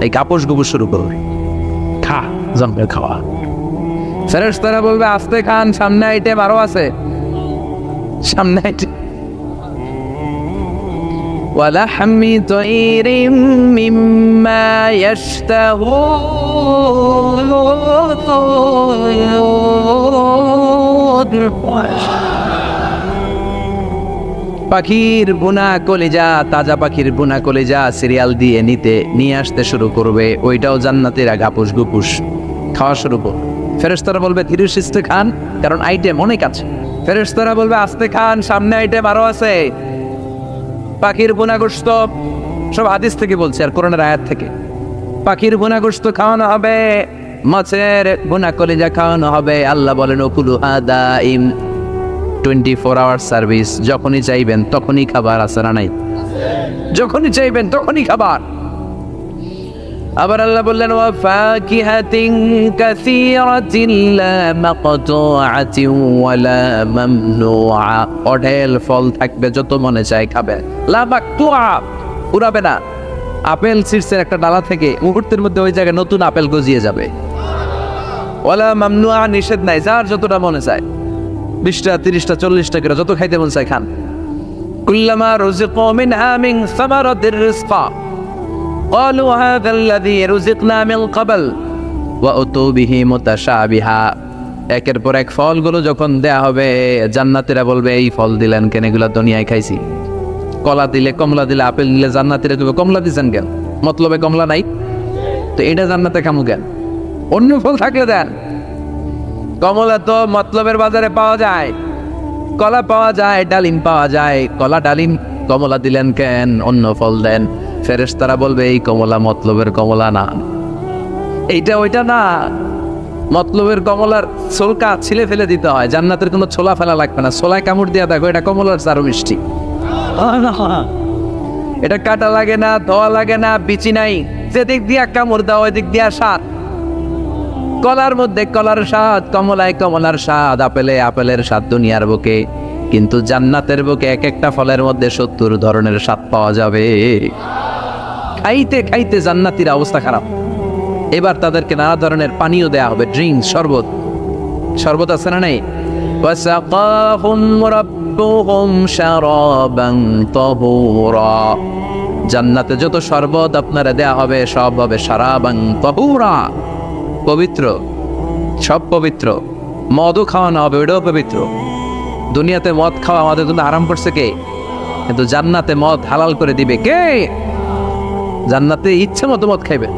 এই কাপড় গুপড় শুরু করবে, খা জমবে খাওয়া। ফেরেশতারা বলবে আস্তে খান, সামনে আইটেম আরো আছে, সামনে আইটেম। ولحم طير مما يشتهون পাখির বুনা কলিজা, তাজা পাখির বুনা কলিজা সিরিয়াল দিয়ে নিয়ে আসতে শুরু করবে। ওইটাও জান্নাতীরা গাপুস গুপুস খাওয়া শুরু করবে। ফেরেশতারা বলবে ধীরে সুস্থে খান, কারণ আইটেম অনেক আছে। ফেরেশতারা বলবে আস্তে খান, সামনে আইটেম আরো আছে। পাখির বুনা গোশত, সব হাদিস থেকে বলছে আর কোরআনের আয়াত থেকে। পাখির বুনা গোশত খাওয়ানো হবে, মাছের বুনা কলিজা খাওয়ানো হবে। আল্লাহ বলেন ওকুলু আদাইম, 24 আওয়ার সার্ভিস, যখনই চাইবেন তখনই খাবার, আছে না নাই? যখনই চাইবেন তখনই খাবার। আবার আল্লাহ বললেন ওয়া ফাকিহাতিন কাসীরাতিন লা মাকতুআতিন ওয়ালা মামনুআ, অঢেল ফল থাকবে, যত মনে চায় খাবে। লা মাকতুআ, পুরাবে না। আপেল সিডসের একটা ডালা থেকে মুহূর্তের মধ্যে ওই জায়গায় নতুন আপেল গজিয়ে যাবে। ওয়ালা মামনুআ, নিষেধ নাই, যার যতটা মনে চায়, 20টা 30টা 40টা করে যত খাইতে মন চায় খান। কুল্লামা রুজিকু মিনহা মিন সামারাতির রিজকা ক্বালু হাযাল্লাযী রুজিকনা মিন ক্বাবল ওয়া উতু বিহি মুতাশাবিহা। একের পর এক ফলগুলো যখন দেয়া হবে, জান্নাতীরা বলবে এই ফল দিলেন কেন, এগুলা দুনিয়ায় খাইছি। কলা দিলে, কমলা দিলে, আপেল দিলে, জান্নাতীরা কইবে কমলা দিছেন কেন, মতলবে কমলা নাই তো এটা জান্নাতে খামু কেন, অন্য ফল থাকলে দেন। কমলা তো মতলবের বাজারে পাওয়া যায়, কলা পাওয়া যায়, ডালিম পাওয়া যায়, কলা ডালিম কমলা দিলেন কেন, অন্য ফল দেন। ফেরেশতারা বলবে এই কমলা মতলবের কমলা না, এইটা ওইটা না, মতলবের কমলার ছোলকা ছিলে ফেলে দিতে হয়, জান্নাতের কোনো ছোলা ফেলা লাগবে না। ছোলায় কামড় দিয়া দেখো, এটা কমলার চারু মিষ্টি, এটা কাটা লাগে না, ধোয়া লাগে না, বিচি নাই, যেদিক দিয়া কামড় দাও ওই দিক দিয়া স্বাদ। কলার মধ্যে কলার স্বাদ, কমলায় কমলার স্বাদ, আপেলে আপেলের স্বাদ দুনিয়ার বুকে, কিন্তু জান্নাতের বুকে এক একটা ফলের মধ্যে 70 ধরনের স্বাদ পাওয়া যাবে। খাইতে খাইতে জান্নাতীর অবস্থা খারাপ। এবার তাদেরকে নানা ধরনের পানীয় দেয়া হবে, ড্রিঙ্কস, শরবত। শরবত আছে না নাই? ওয়াসাকাহুম রাব্বুহুম শারাবান তাহুরা, জান্নাতে যত শরবত আপনারা দেয়া হবে সব হবে শারাবান তাহুরা, পবিত্র, সব পবিত্র। মদও খাওয়ানো হবে, ওটাও পবিত্র। দুনিয়াতে মদ খাওয়া আমাদের জন্য আরাম করছে কে? কিন্তু জান্নাতে মদ হালাল করে দিবে কে? জান্নাতে ইচ্ছে মতো মদ খাইবে,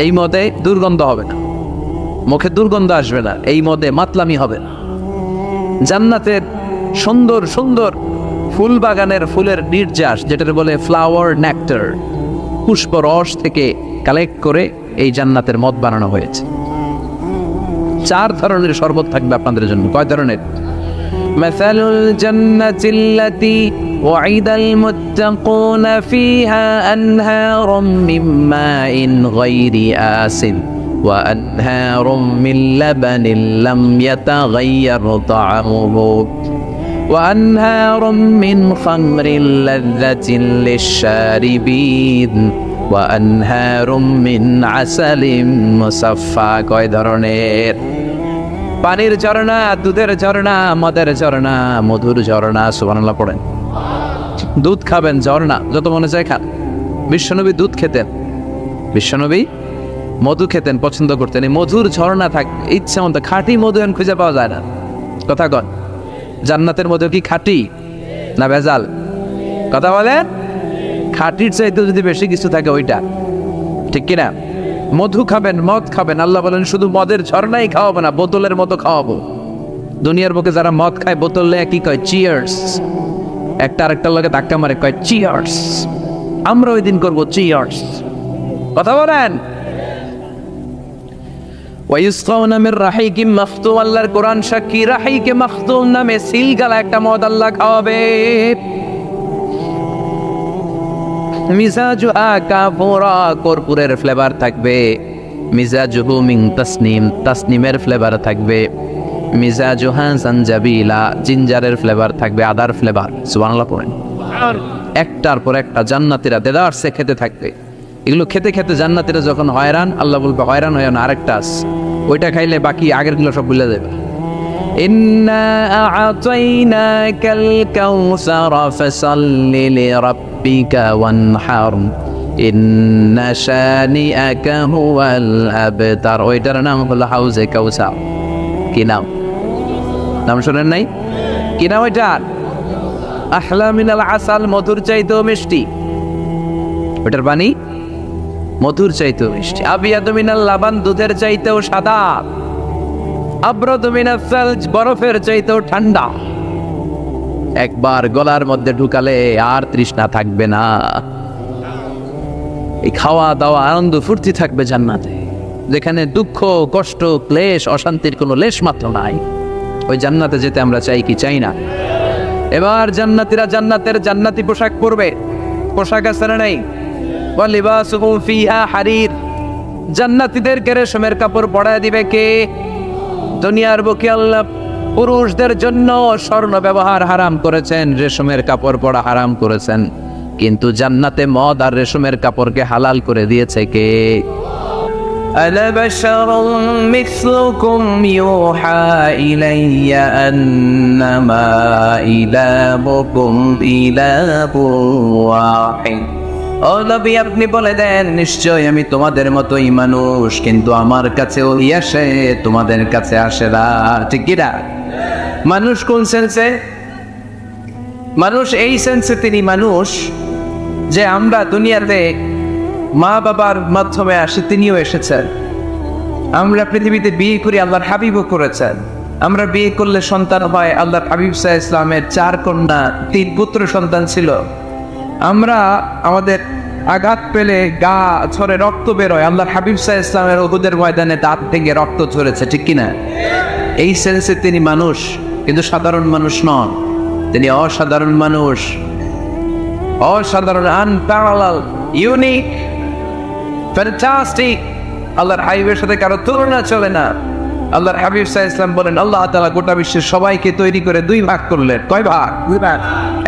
এই মদে দুর্গন্ধ হবে না, মুখে দুর্গন্ধ আসবে না, এই মদে মাতলামি হবে না। জান্নাতের সুন্দর সুন্দর ফুল বাগানের ফুলের নির্যাস, যেটার বলে ফ্লাওয়ার নেক্টার, পুষ্প রস থেকে কালেক্ট করে এই জান্নাতের মদ বানানো হয়েছে। 4 ধরনের শরবত থাকবে আপনাদের জন্য। কয় ধরনের? মাসালুল জান্নাতিল্লাতী ওয়াইদাল মুত্তাকুনা ফিহা আনহারুম মিন মাইন গায়রি আসিন ওয়া আনহারুম মিন লাবানিন লাম ইয়াতাগায়্যার তা'আমুহু ওয়া আনহারুম মিন খামরিন লাযযাতিন লিশ-শারিবিন ওয়া আনহারুম মিন আসালিম মুসাফফা। কয় ধরনের? পানির ঝর্ণা, দুধের ঝর্ণা, মদের ঝর্ণা, মধুর ঝর্ণা। সুবহানাল্লাহ পড়েন। দুধ খাবেন, ঝর্ণা যত মনে চায় খান। বিশ্বনবী দুধ খেতেন, বিশ্বনবী মধু খেতেন, পছন্দ করতেন। এই মধুর ঝর্ণা থাকবে ইচ্ছা মতো। খাঁটি মধু এখন খুঁজে পাওয়া যায় না। কথা কন, জান্নাতের মধু কি খাঁটি না ভেজাল? কথা বলেন। খাঁটির চাইতে যদি বেশি কিছু থাকে ওইটা, ঠিক কিনা? মধু খাবেন, মদ খাবেন। আল্লাহ বলেন শুধু মদের ঝর্ণাই খাওয়াবো না, বোতলের মতো খাওয়াবো। দুনিয়ার বুকে যারা মদ খায় বোতলে কি কয়? চিয়ার্স। একটা আরেকটার লগে ধাক্কা মারে, কয় চিয়ার্স। আমরা ওই দিন করবো চিয়ার্স। কথা বলেন। ওয়ায়ুসকাউনা মির রাহিকিম মাখতুম, আল্লাহর কোরআন সাক্ষী, রাহিকে মাখতুম নামে সিলগালা একটা মদ আল্লাহ খাওয়াবে। মিজাজুহা কাফুরা, কর্পূরের ফ্লেভার থাকবে। মিজাজুহু মিন তাসনিম, তাসনিমের ফ্লেভার থাকবে। মিজাজুহা জানজাবিলা, জিঞ্জারের ফ্লেভার থাকবে, আদার ফ্লেভার। সুবহানাল্লাহ পড়েন। একটার পর একটা জান্নাতীরা দেদারসে খেতে থাকবে। এগুলো খেতে খেতে জান্নাতীরা যখন হয়রান, আল্লাহ বলবে হয়রান হয় না, আরেকটা আছে, ওইটা খাইলে বাকি আগেরগুলো সব ভুলে যাবে। ইন্না আ'তাইনাকাল কাউসারা ফাসাল্লি লিরাব্বিকা ওয়ানহার ইন্না শানিআকা হুয়াল আবতার। ওইটার নাম হলো হাউজে কাউসার। কি নাম? নাম শুনেন নাই? কি নাম ওইটার? আহলা মিনাল আসাল, মধুর চাইতেও মিষ্টি। ওইটার পানি মধুর চাইতেও মিষ্টি। আবিয়াদু মিনাল লাবান, দুধের চাইতেও সাদা। আবরাদু মিনাস সালজ, বরফের চাইতেও ঠান্ডা। একবার গলার মধ্যে ঢুকালে আর তৃষ্ণা থাকবে না। এই খাওয়া দাওয়া আনন্দ ফুর্তি থাকবে জান্নাতে, যেখানে দুঃখ, কষ্ট, ক্লেশ, অশান্তির কোনো লেশ মাত্র নাই। ওই জান্নাতে যেতে আমরা চাই কি চাই না? এবার জান্নাতীরা জান্নাতের জান্নাতি পোশাক পরবে। পোশাক আছে না নাই? ওয়া লিবাসুহুম ফিহা হারির। জান্নাতীদেরকে রেশমের কাপড় পরায় দিবে কে? দুনিয়ার বুকে আল্লাহ পুরুষদের জন্য স্বর্ণ ব্যবহার হারাম করেছেন, রেশমের কাপড় পরা হারাম করেছেন, কিন্তু জান্নাতে মদ আর রেশমের কাপড়কে হালাল করে দিয়েছে কে? أنا بشر مثلكم يوحى إلي أنما إلهكم إله واحد। ও নবী, আপনি বলে দেন নিশ্চয় আমি তোমাদের মতোই মানুষ, কিন্তু আমার কাছে ওহী আসে, তোমাদের কাছে আসে না। ঠিক কি না? মানুষ কোন সেন্সে? মানুষ এই সেন্সে তিনি মানুষ যে আমরা দুনিয়াতে মা বাবার মাধ্যমে আসি, তিনিও এসেছেন। আমরা পৃথিবীতে বিয়ে করি, আল্লাহর হাবিবও করেছেন। আমরা বিয়ে করলে সন্তান হয়, আল্লাহর হাবিব সাল্লাল্লাহু আলাইহি ওয়াসাল্লামের 4 কন্যা 3 পুত্র সন্তান ছিল। আমরা আমাদের আঘাত পেলে গা ঝরে রক্ত বেরোয়, আল্লাহর হাবিব সাল্লাল্লাহু আলাইহি ওয়াসাল্লামের উহুদের ময়দানে দাঁত ভেঙে রক্ত ঝরেছে। ঠিক কিনা? এই সেন্সে তিনি মানুষ, কিন্তু সাধারণ মানুষ নন। তিনি অসাধারণ মানুষ, অসাধারণ, আনপ্যারালাল, ইউনিক, ফ্যান্টাস্টিক। আল্লাহর হাবিবের সাথে কারো তুলনা চলে না। আল্লাহর হাবিব সাল্লাল্লাহু আলাইহি ওয়াসাল্লাম বলেন আল্লাহ তাআলা গোটা বিশ্বের সবাইকে তৈরি করে 2 ভাগ করলেন। কয় ভাগ? 2 ভাগ।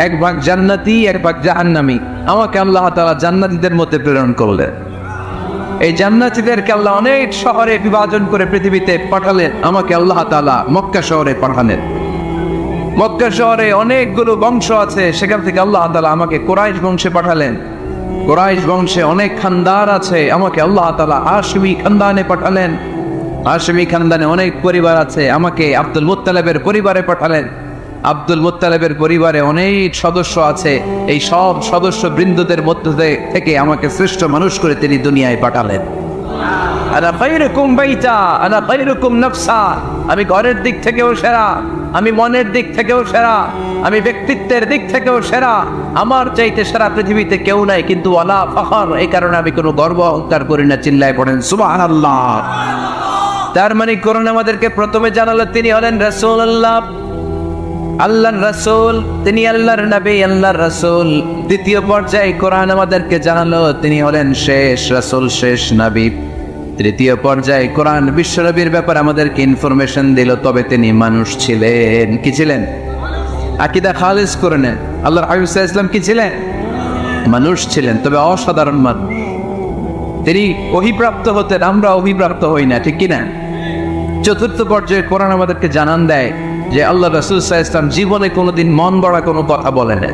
এক ভাগ জান্নাতি, এক ভাগ জাহান্নামী। আমাকে আল্লাহ তাআলা জান্নাতীদের মধ্যে প্রেরণ করলেন। এই জান্নাতীদেরকে আল্লাহ অনেক শহরে বিভাজন করে পৃথিবীতে পাঠালেন, আমাকে আল্লাহ তাআলা মক্কা শহরে পাঠালেন। মক্কা শহরে অনেকগুলো বংশ আছে, সেখান থেকে আল্লাহ তাআলা আমাকে কুরাইশ বংশে পাঠালেন। কুরাইশ বংশে অনেক খানদান আছে, আমাকে আল্লাহ তাআলা হাশমি খানদানে পাঠালেন। হাশমি খানদানে অনেক পরিবার আছে, আমাকে আব্দুল মুত্তালিবের পরিবারে পাঠালেন। আব্দুল মুত্তালিবের পরিবারে অনেক সদস্য আছে, এই সব সদস্য বৃন্দদের মধ্যে থেকে আমাকে শ্রেষ্ঠ মানুষ করে তিনি দুনিয়ায় পাঠালেন। আনা খায়রুকুম বাইতা আনা খায়রুকুম নাফসা। আমি ঘরের দিক থেকেও সেরা, আমি মনের দিক থেকেও সেরা, আমি ব্যক্তিত্বের দিক থেকেও সেরা। আমার চাইতে সেরা পৃথিবীতে কেউ নাই, কিন্তু ওয়ালা ফখর, এই কারণে আমি কোনো গর্ব অহংকার করি না। চিল্লায় পড়েন সুবহানাল্লাহ। তার মানে কোরআন আমাদেরকে প্রথমে জানালো তিনি হলেন রাসূলুল্লাহ, আল্লাহর রাসূল, তিনি আল্লাহর নবী, আল্লাহর রাসূল। দ্বিতীয় পর্যায়ে কোরআন আমাদেরকে জানালো তিনি হলেন শেষ রাসূল, শেষ নবী। তৃতীয় পর্যায়ে কোরআন বিশ্বনবীর ব্যাপারে আমাদেরকে ইনফরমেশন দিল, তবে তিনি মানুষ ছিলেন। কি ছিলেন? আকীদা খালিস করে নেন। আল্লাহর হাবিব সাল্লাল্লাহু আলাইহি ওয়াসাল্লাম কি ছিলেন? মানুষ ছিলেন, তবে অসাধারণ মানুষ। তিনি অভিপ্রাপ্ত হতেন, আমরা অভিপ্রাপ্ত হই না। ঠিক কিনা? চতুর্থ পর্যায়ে কোরআন আমাদেরকে জানান দেয় যে আল্লাহ রাসূল সাল্লাল্লাহু আলাইহি ওয়াসাল্লাম জীবনে কোনোদিন মন গড়া কোনো কথা বলেন না।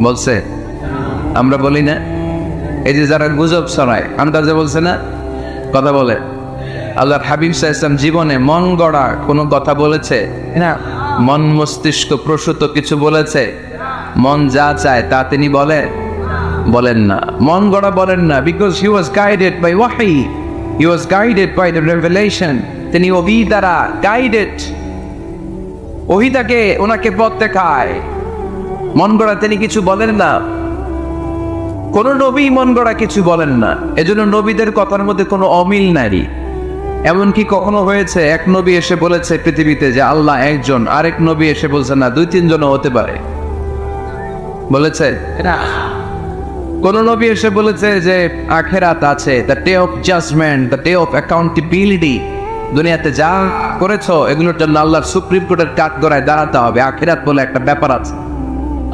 বলছে? আমরা বলি না? এই যে যারা গুজব ছড়ায়, আন্দাজে বলছে না, কথা বলে। আল্লাহর হাবিব সাল্লাল্লাহু আলাইহি ওয়াসাল্লাম জীবনে মন গড়া কোনো কথা বলেছে না? মন মস্তিষ্ক প্রসূত কিছু বলেছে? মন যা চায় তা তিনি বলেন না। মন গড়া বলেন না, because he was guided by ওয়াহি, he was guided by the revelation. তিনি ওহী দ্বারা গাইডেড, ওহী তাকে ওনাকে পথ দেখায়। মন গড়া তিনি কিছু বলেন না, কোন নবী মন গড়া কিছু বলেন না। এজন্য নবীদের কথার মধ্যে কোনো অমিল নাই। এমনকি কখনো হয়েছে এক নবী এসে বলেছে পৃথিবীতে যে আল্লাহ একজন, আরেক নবী এসে বলছে না 2-3 জন হতে পারে? বলেছে না। কোন নবী এসে বলেছে যে আখিরাত আছে, the day of judgement, the day of accountability, দুনিয়াতে যা করেছো এগুলোর জন্য আল্লাহর সুপ্রিম কোর্টের কাঠগড়ায় দাঁড়াতে হবে, আখিরাত বলে একটা ব্যাপার আছে।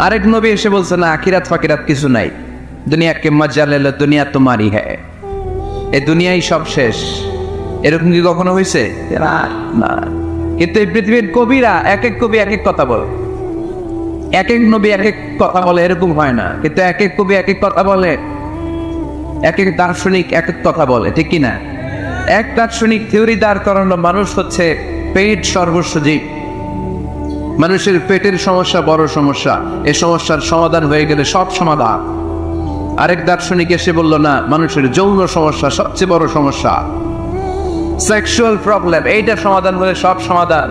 আরেক নবী এসে বলছে না, আখিরাত ফাকিরাত কিছু নাই, দুনিয়া কে মজা লেলো, দুনিয়া তোমারই হ্যাঁ, এই দুনিয়াই সব শেষ। এরকম কি কখনো হয়েছে? না। কিন্তু এই পৃথিবীর কবিরা এক এক কবি এক এক কথা বলে, এক এক নবী এক এক কথা বলে, এরকম হয় না। কিন্তু এক এক কবি এক এক কথা বলে, এক এক দার্শনিক এক এক কথা বলে। ঠিক কিনা? এক দার্শনিক থিওরি দাঁড় করানো, মানুষ হচ্ছে পেট সর্বস্ব জীব, মানুষের পেটের সমস্যা বড় সমস্যা, এই সমস্যার সমাধান হয়ে গেলে সব সমাধান। আরেক দার্শনিক এসে বলল না, মানুষের যৌন সমস্যা সবচেয়ে বড় সমস্যা, সেক্সুয়াল প্রবলেম, এইটা সমাধান হলে সব সমাধান।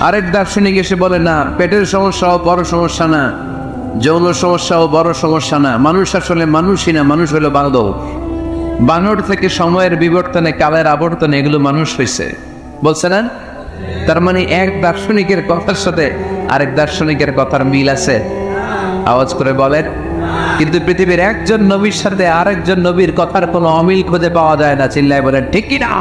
আরেক দার্শনিক এসে বলে না, পেটের সমস্যাও বড় সমস্যা না, যৌন সমস্যাও বড় সমস্যা না, মানুষ আসলে মানুষই না, মানুষ হলো বাঁদর। বানর থেকে সময়ের বিবর্তনে, কালের আবর্তনে এগুলো মানুষ হয়েছে, বলছে না? তার মানে এক দার্শনিকের কথার সাথে আরেক দার্শনিকের কথার মিল আছে? আওয়াজ করে বলেন। কিন্তু পৃথিবীর একজন নবীর সাথে আরেকজন নবীর কথার কোনো অমিল খুঁজে পাওয়া যায় না। চিল্লায় বলেন ঠিক কি না?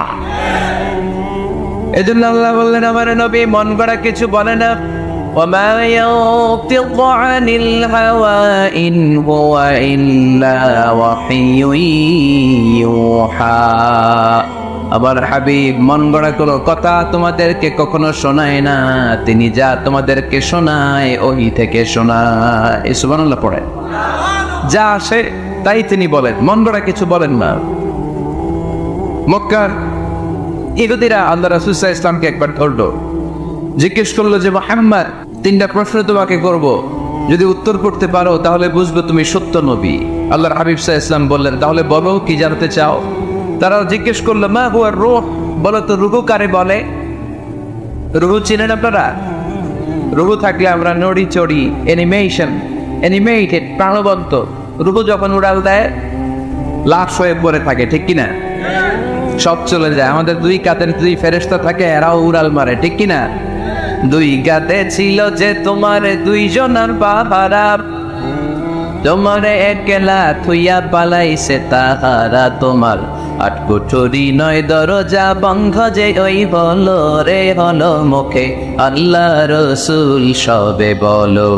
এজন্য আল্লাহ বললেন আমার নবী মন গড়া কিছু বলে না। وما ينطق عن الهوى إن هو إلا وحي يوحى। আবার হাবিব মন গড়া কোনো কথা তোমাদেরকে কখনো শোনায় না, তিনি যা তোমাদেরকে শোনায় ওহি থেকে শোনায়। সুবহানাল্লাহ পড়ে। যা আসে তাই তিনি বলেন, মন গড়া কিছু বলেন না। মক্কার ইহুদিরা আল্লাহ রাসূল সাল্লাল্লাহু আলাইহি ওয়াসাল্লামকে একবার ধরলো, জিজ্ঞেস করলো যে মুহাম্মদ, তিনটা প্রশ্ন তোমাকে করব, যদি উত্তর করতে পারো তাহলে বুঝবো তুমি সত্য নবী। আল্লাহর হাবিব সাল্লাল্লাহু আলাইহি ওয়াসাল্লাম বললেন, তাহলে বলো কি জানতে চাও? তারা জিজ্ঞেস করলো মা হুয়া রূহ, বলো তো রূহ কারে বলে? রূহ চিনেন আপনারা? রূহ থাকলে আমরা নড়ি চড়ি, অ্যানিমেটেড, প্রাণবন্ত। রূহ যখন উড়াল দেয় লাশ হয়ে পড়ে থাকে, ঠিক কিনা? সব চলে যায়। আমাদের দুই কাঁধের দুই ফেরেশতা থাকে, এরাও উড়াল মারে, ঠিক কিনা? দুই কাঁধে ছিল যে তোমার দুইজনের বাবারা, তোমারে একলা থুইয়া পালাইছে তাহারা, তোমার আটকুঠুরি নয় দরজা বন্ধ যে ওই বলো রে হলো মুখে আল্লাহ রসুল সবে বলো,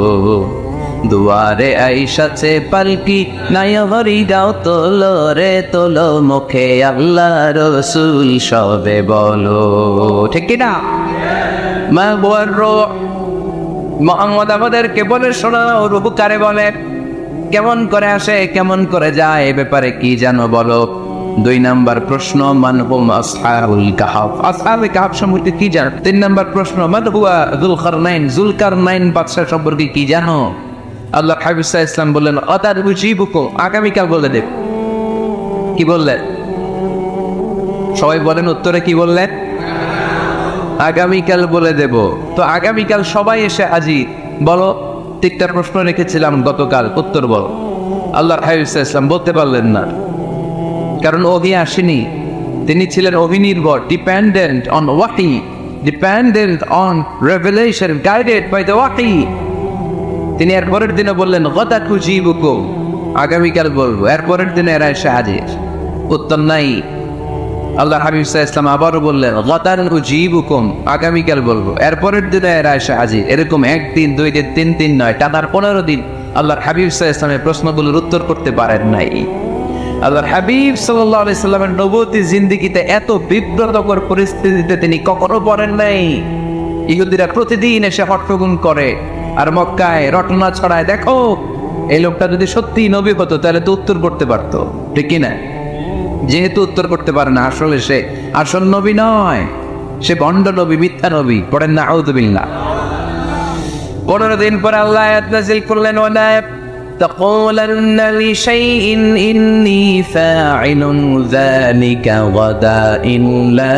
দুয়ারে আইসাছে পালকি নাই হরি গাও তোলো রে তোলো মুখে আল্লাহ রসুল সবে বলো, ঠিক কিনা? মা বুয়ার রূহ, মুহাম্মদ আমাদেরকে বলে শোনাও রূহ কারে বলে, কেমন করে আসে, কেমন করে যায়, এ ব্যাপারে কি জানো বলো। 2 নাম্বার প্রশ্ন মান হুম আসহাবুল কাহফ, আসহাবুল কাহফ সম্পর্কে কি জানো? 3 নাম্বার প্রশ্ন মান হুয়া যুলকারনাইন বাদশা সম্পর্কে কি জানো? আল্লাহ হাবিব সাল্লাল্লাহু আলাইহি ওয়াসাল্লাম বললেন আতার বুজিবুকুম, আগামীকাল বলে দেব। কি বললেন? সবাই বলেন উত্তরে কি বললেন? আগামীকাল বলে দেব। তো আগামীকাল সবাই এসে হাজির। বলো 3টা প্রশ্ন রেখেছিলাম গতকাল, উত্তর বলো। আল্লাহর হাবিব সাল্লাল্লাহু আলাইহি ওয়াসাল্লাম বলতে পারলেন না, কারণ ওহী আসেনি। তিনি ছিলেন অভিনির্ভর, ডিপেন্ডেন্ট অন ওয়াহি, dependent on revelation, guided by the ওয়াহি। তিনি এর পরের দিনে বললেন গদা কুজিবুকুম, আগামীকাল বলবো। এর পরের দিনে এরা এসে হাজির, উত্তর নাই। আল্লাহ হাবিব সাল্লাল্লাহু আলাইহি ওয়াসাল্লাম আবারও বললেন গাদান উজিবুকুম, আগামীকাল বলবো। এর পরের দিনে এরা এসে হাজির। এরকম 1 দিন 2 দিন 3 দিন নয়, টানার 15 দিন আল্লাহর হাবিব সাল্লাল্লাহু আলাইহি ওয়াসাল্লামের প্রশ্নগুলোর উত্তর করতে পারেন নাই। আল্লাহর হাবিব সাল্লাল্লাহু আলাইহি ওয়াসাল্লামের নবুয়তি জিন্দেগিতে এত বিব্রতকর পরিস্থিতিতে তিনি কখনো পড়েন নাই। ইহুদিরা প্রতিদিন এসে হট্টগোল করে আর মক্কায় রটনা ছড়ায়, দেখো এই লোকটা যদি সত্যি নবী হতো তাহলে তো উত্তর করতে পারতো, ঠিক কিনা? যেহেতু উত্তর করতে পারে না, আসলে সে আসল নবী নয়, সে ভণ্ড নবী, মিথ্যা নবী। পড়েন না আউযু বিল্লাহ। 15 দিন পর আল্লাহ আয়াত নাযিল করলেন ওয়ালা তাকুলান্না লিশাইইন ইন্নী ফাইলুন যালিকা গাদা ইল্লা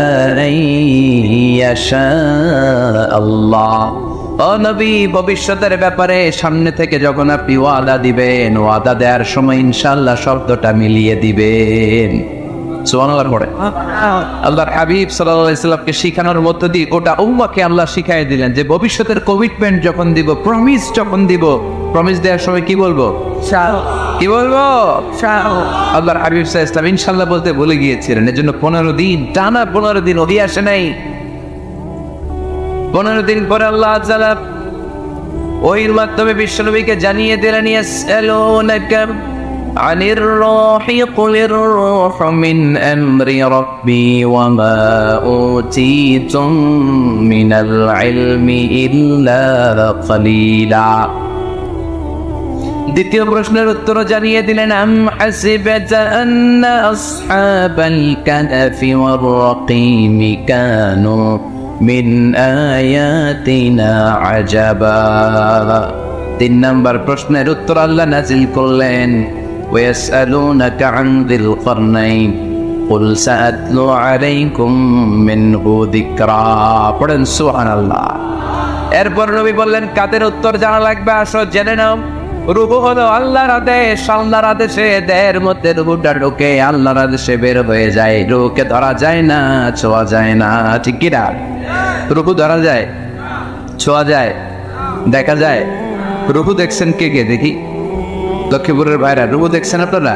আইয়াশা আল্লাহ। ও নবী, ভবিষ্যতের ব্যাপারে সামনে থেকে যখন আপনি ওয়াদা দিবেন, ওয়াদা দেওয়ার সময় ইনশাআল্লাহ শব্দটা মিলিয়ে দিবেন। সুবহানাল্লাহ পড়ে। আল্লাহর হাবিব সাল্লাল্লাহু আলাইহি ওয়াসাল্লামকে শিখানোর মধ্য দিয়ে ওটা উম্মাহকে আল্লাহ শিখাই দিলেন যে ভবিষ্যতের কমিটমেন্ট যখন দিব, প্রমিস যখন দিব, প্রমিস দেওয়ার সময় কি বলবো? কি বলবো? আল্লাহর হাবিব সাল্লাল্লাহু আলাইহি ওয়াসাল্লাম ইনশাআল্লাহ বলতে ভুলে গিয়েছিলেন। এজন্য 15 দিন টানা 15 দিন ওহী আসে নাই। 15 দিন পরে আল্লাহ তাআলা ওহীর মাধ্যমে বিশ্বনবীকে জানিয়ে দিলেন ইয়াসআলুনাকা আনির রূহি কুলির রূহু মিন আমরি রাব্বি ওয়া মা উতীতুম মিনাল ইলমি ইল্লা কালিলা। দ্বিতীয় প্রশ্নের উত্তর জানিয়ে দিলেন আম হাসিবাতা আন্না আসহাবাল কাহফি ওয়ার রাকিমি কানু মিন আয়াতিনা আজাবা। 3 নাম্বার প্রশ্নের উত্তর আল্লাহ নাযিল করলেন ওয়াসআলুনাকা আন যিল কারনাইন কুল সাআতলু আলাইকুম মিনহু যিকরা। পড়েন সুবহানাল্লাহ। এরপর নবী বললেন কাদের উত্তর জানা লাগবে, আসো জেনে নাও। রূহ হলো আল্লাহর আদেশ, আল্লাহর আদেশে দেহের মধ্যে রূহটা ঢোকে, আল্লাহর আদেশে বের হয়ে যায়। রূহকে ধরা যায় না, ছোঁয়া যায় না, ঠিক কি না? রূহ ধরা যায়, ছোঁয়া যায়, দেখা যায়। রূহ দেখছেন কে কে? দেখি লক্ষ্মীপুরের ভাইরা, রূহ দেখছেন আপনারা?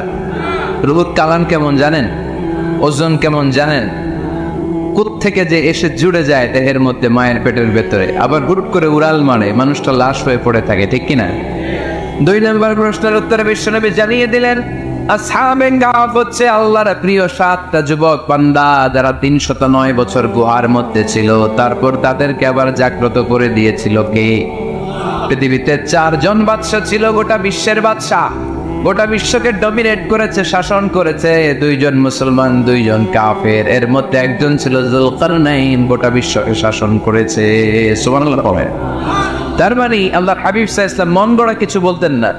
রূহর কালান কেমন জানেন? ওজন কেমন জানেন? থেকে যে এসে জুড়ে যায় দেহের মধ্যে, মায়ের পেটের ভেতরে, আবার হুট করে উড়াল মারে, মানুষটা লাশ হয়ে পড়ে থাকে, ঠিক কিনা? 2 নম্বর প্রশ্নের উত্তরে বিশ্বনবী জানিয়ে দিলেন, আসহাবে কাহফ হচ্ছে আল্লাহর প্রিয় 7টা যুবক বান্দা যারা 309 বছর গুহার মধ্যে ছিল। তারপর তাদেরকে আবার জাগ্রত করে দিয়েছিল কে? পৃথিবীতে 4 জন বাদশা ছিল, গোটা বিশ্বের বাদশা, গোটা বিশ্বকে ডমিনেট করেছে, শাসন করেছে। 2 জন মুসলমান, 2 জন কাফের, এর মধ্যে একজন ছিল যুলকারনাইন, গোটা বিশ্বকে শাসন করেছে। সুবহানাল্লাহ বলেন। তার মানে আল্লাহর হাবিব সাল্লাল্লাহু আলাইহি ওয়াসাল্লাম মন গড়া কিছু বলতেন না।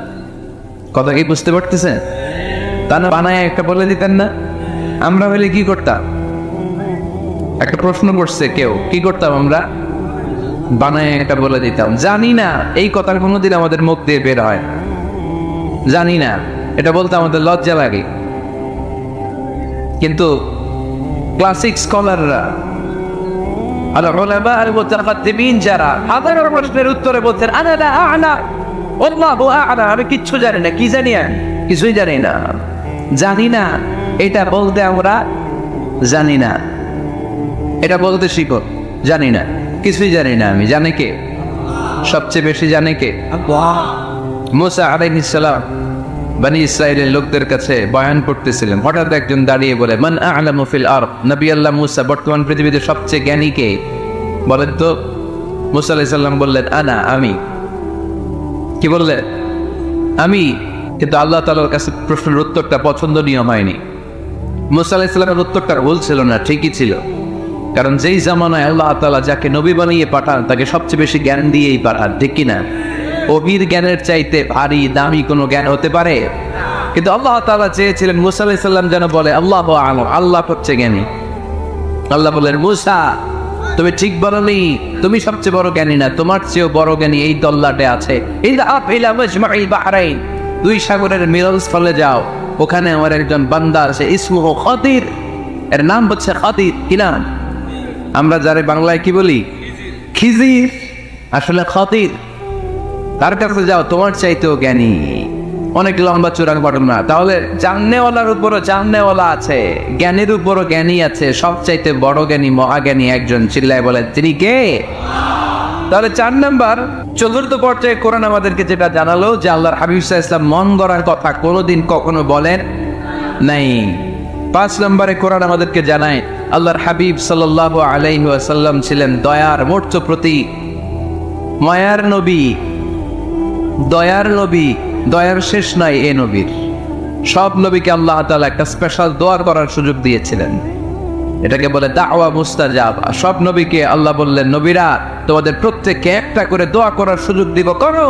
কথা কি বুঝতে পারতেছেন? তা না বানায় একটা বলে দিতেন না? আমরা হলে কি করতাম? একটা প্রশ্ন করছে কেউ, কি করতাম আমরা? বানায় একটা বলে দিতাম। জানি না এই কথা কোনোদিন আমাদের মুখ দিয়ে বের হয়, জানি না, এটা বলতে আমাদের লজ্জা লাগে। কিন্তু ক্লাসিক স্কলাররা, আল-উলামা আল-মুতাকাদ্দিমিন যারা, হাজারো প্রশ্নের উত্তরে বলতেন আনা লা আ'লা আল্লাহু আ'লা, আমি কিচ্ছু জানি না। কি জানি? কিছুই জানি না। জানি না এটা বলতে আমরা জানি না, এটা বলতে শিখো। জানি না, কিছুই জানি না আমি। জানে কে? সবচেয়ে বেশি জানে কে? মুসা আলাইহিস সালাম বনি ইসরাইলের লোকদের কাছে বয়ান করতেছিলেন। হঠাৎ একজন দাঁড়িয়ে বলে, মান আ'লামু ফিল আরদ, নবী আল্লাহ মুসা, বর্তমান পৃথিবীতে সবচেয়ে জ্ঞানী কে বলেন তো? মুসা আলাইহিস সালাম বললেন, আনা, আমি। কি বললেন? আমি। কিন্তু আল্লাহ তাআলার কাছে প্রশ্নের উত্তরটা পছন্দনীয় হয়নি। মুসা আলাইহিস সালামের উত্তরটা ভুল ছিল না, ঠিকই ছিল। কারণ যেই জামানায় আল্লাহ তাআলা যাকে নবী বানিয়ে পাঠান তাকে সবচেয়ে বেশি জ্ঞান দিয়েই পাঠান, ঠিক কিনা? ওহির জ্ঞানের চাইতে ভারী দামি কোনো জ্ঞান হতে পারে? কিন্তু আল্লাহ তাআলা চেয়েছিলেন মুসা আলাইহিস সালাম যেন বলে আল্লাহু আ'লাম, আল্লাহ হচ্ছে জ্ঞানী। আল্লাহ বললেন, মুসা তুমি ঠিক বলনি, তুমি সবচেয়ে বড় জ্ঞানী না, তোমার চেয়েও বড় জ্ঞানী এই তল্লাটে আছে। ইযহাব ইলা মাজমা'il বাহরাইন, 2 সাগরের মিলনস্থলে যাও, ওখানে আমার একজন বান্দা আছে, ইসমুহু খাদির, এর নাম হচ্ছে খাদির। কি নাম? আমরা যারা বাংলায় কি বলি? খিজির, আসলে খাদির। তার কাছে যাও, তোমার চাইতেও জ্ঞানী। অনেক লম্বা চূড়ান্ত ঘটনা। তাহলে জাননেওয়ালার উপরও জাননেওয়ালা আছে, জ্ঞানের উপরও জ্ঞানী আছে। সবচাইতে বড় জ্ঞানী, মহাজ্ঞানী একজন, চিল্লায় বলেন তিনি কে? তাহলে 4 নাম্বার, চতুর্থ পর্যায়ে কোরআন আমাদেরকে যেটা জানালো যে আল্লাহর হাবিব সাল্লাল্লাহু আলাইহি ওয়াসাল্লাম মন গড়ার কথা কোনোদিন কখনো বলেন নাই। 5 নম্বরে কোরআন আমাদেরকে জানায় আল্লাহর হাবিব সাল্লাল্লাহু আলাইহি ওয়াসাল্লাম ছিলেন দয়ার মূর্ত প্রতীক, মায়ার নবী, দয়ার নবী। দয়ার শেষ নাই এ নবীর। সব নবীকে আল্লাহ তাআলা একটা স্পেশাল দোয়া করার সুযোগ দিয়েছিলেন, এটাকে বলে দাওয়া মুস্তাজাবা। সব নবীকে আল্লাহ বললেন, নবীরা তোমাদের প্রত্যেককে একটা করে দোয়া করার সুযোগ দিব, করো।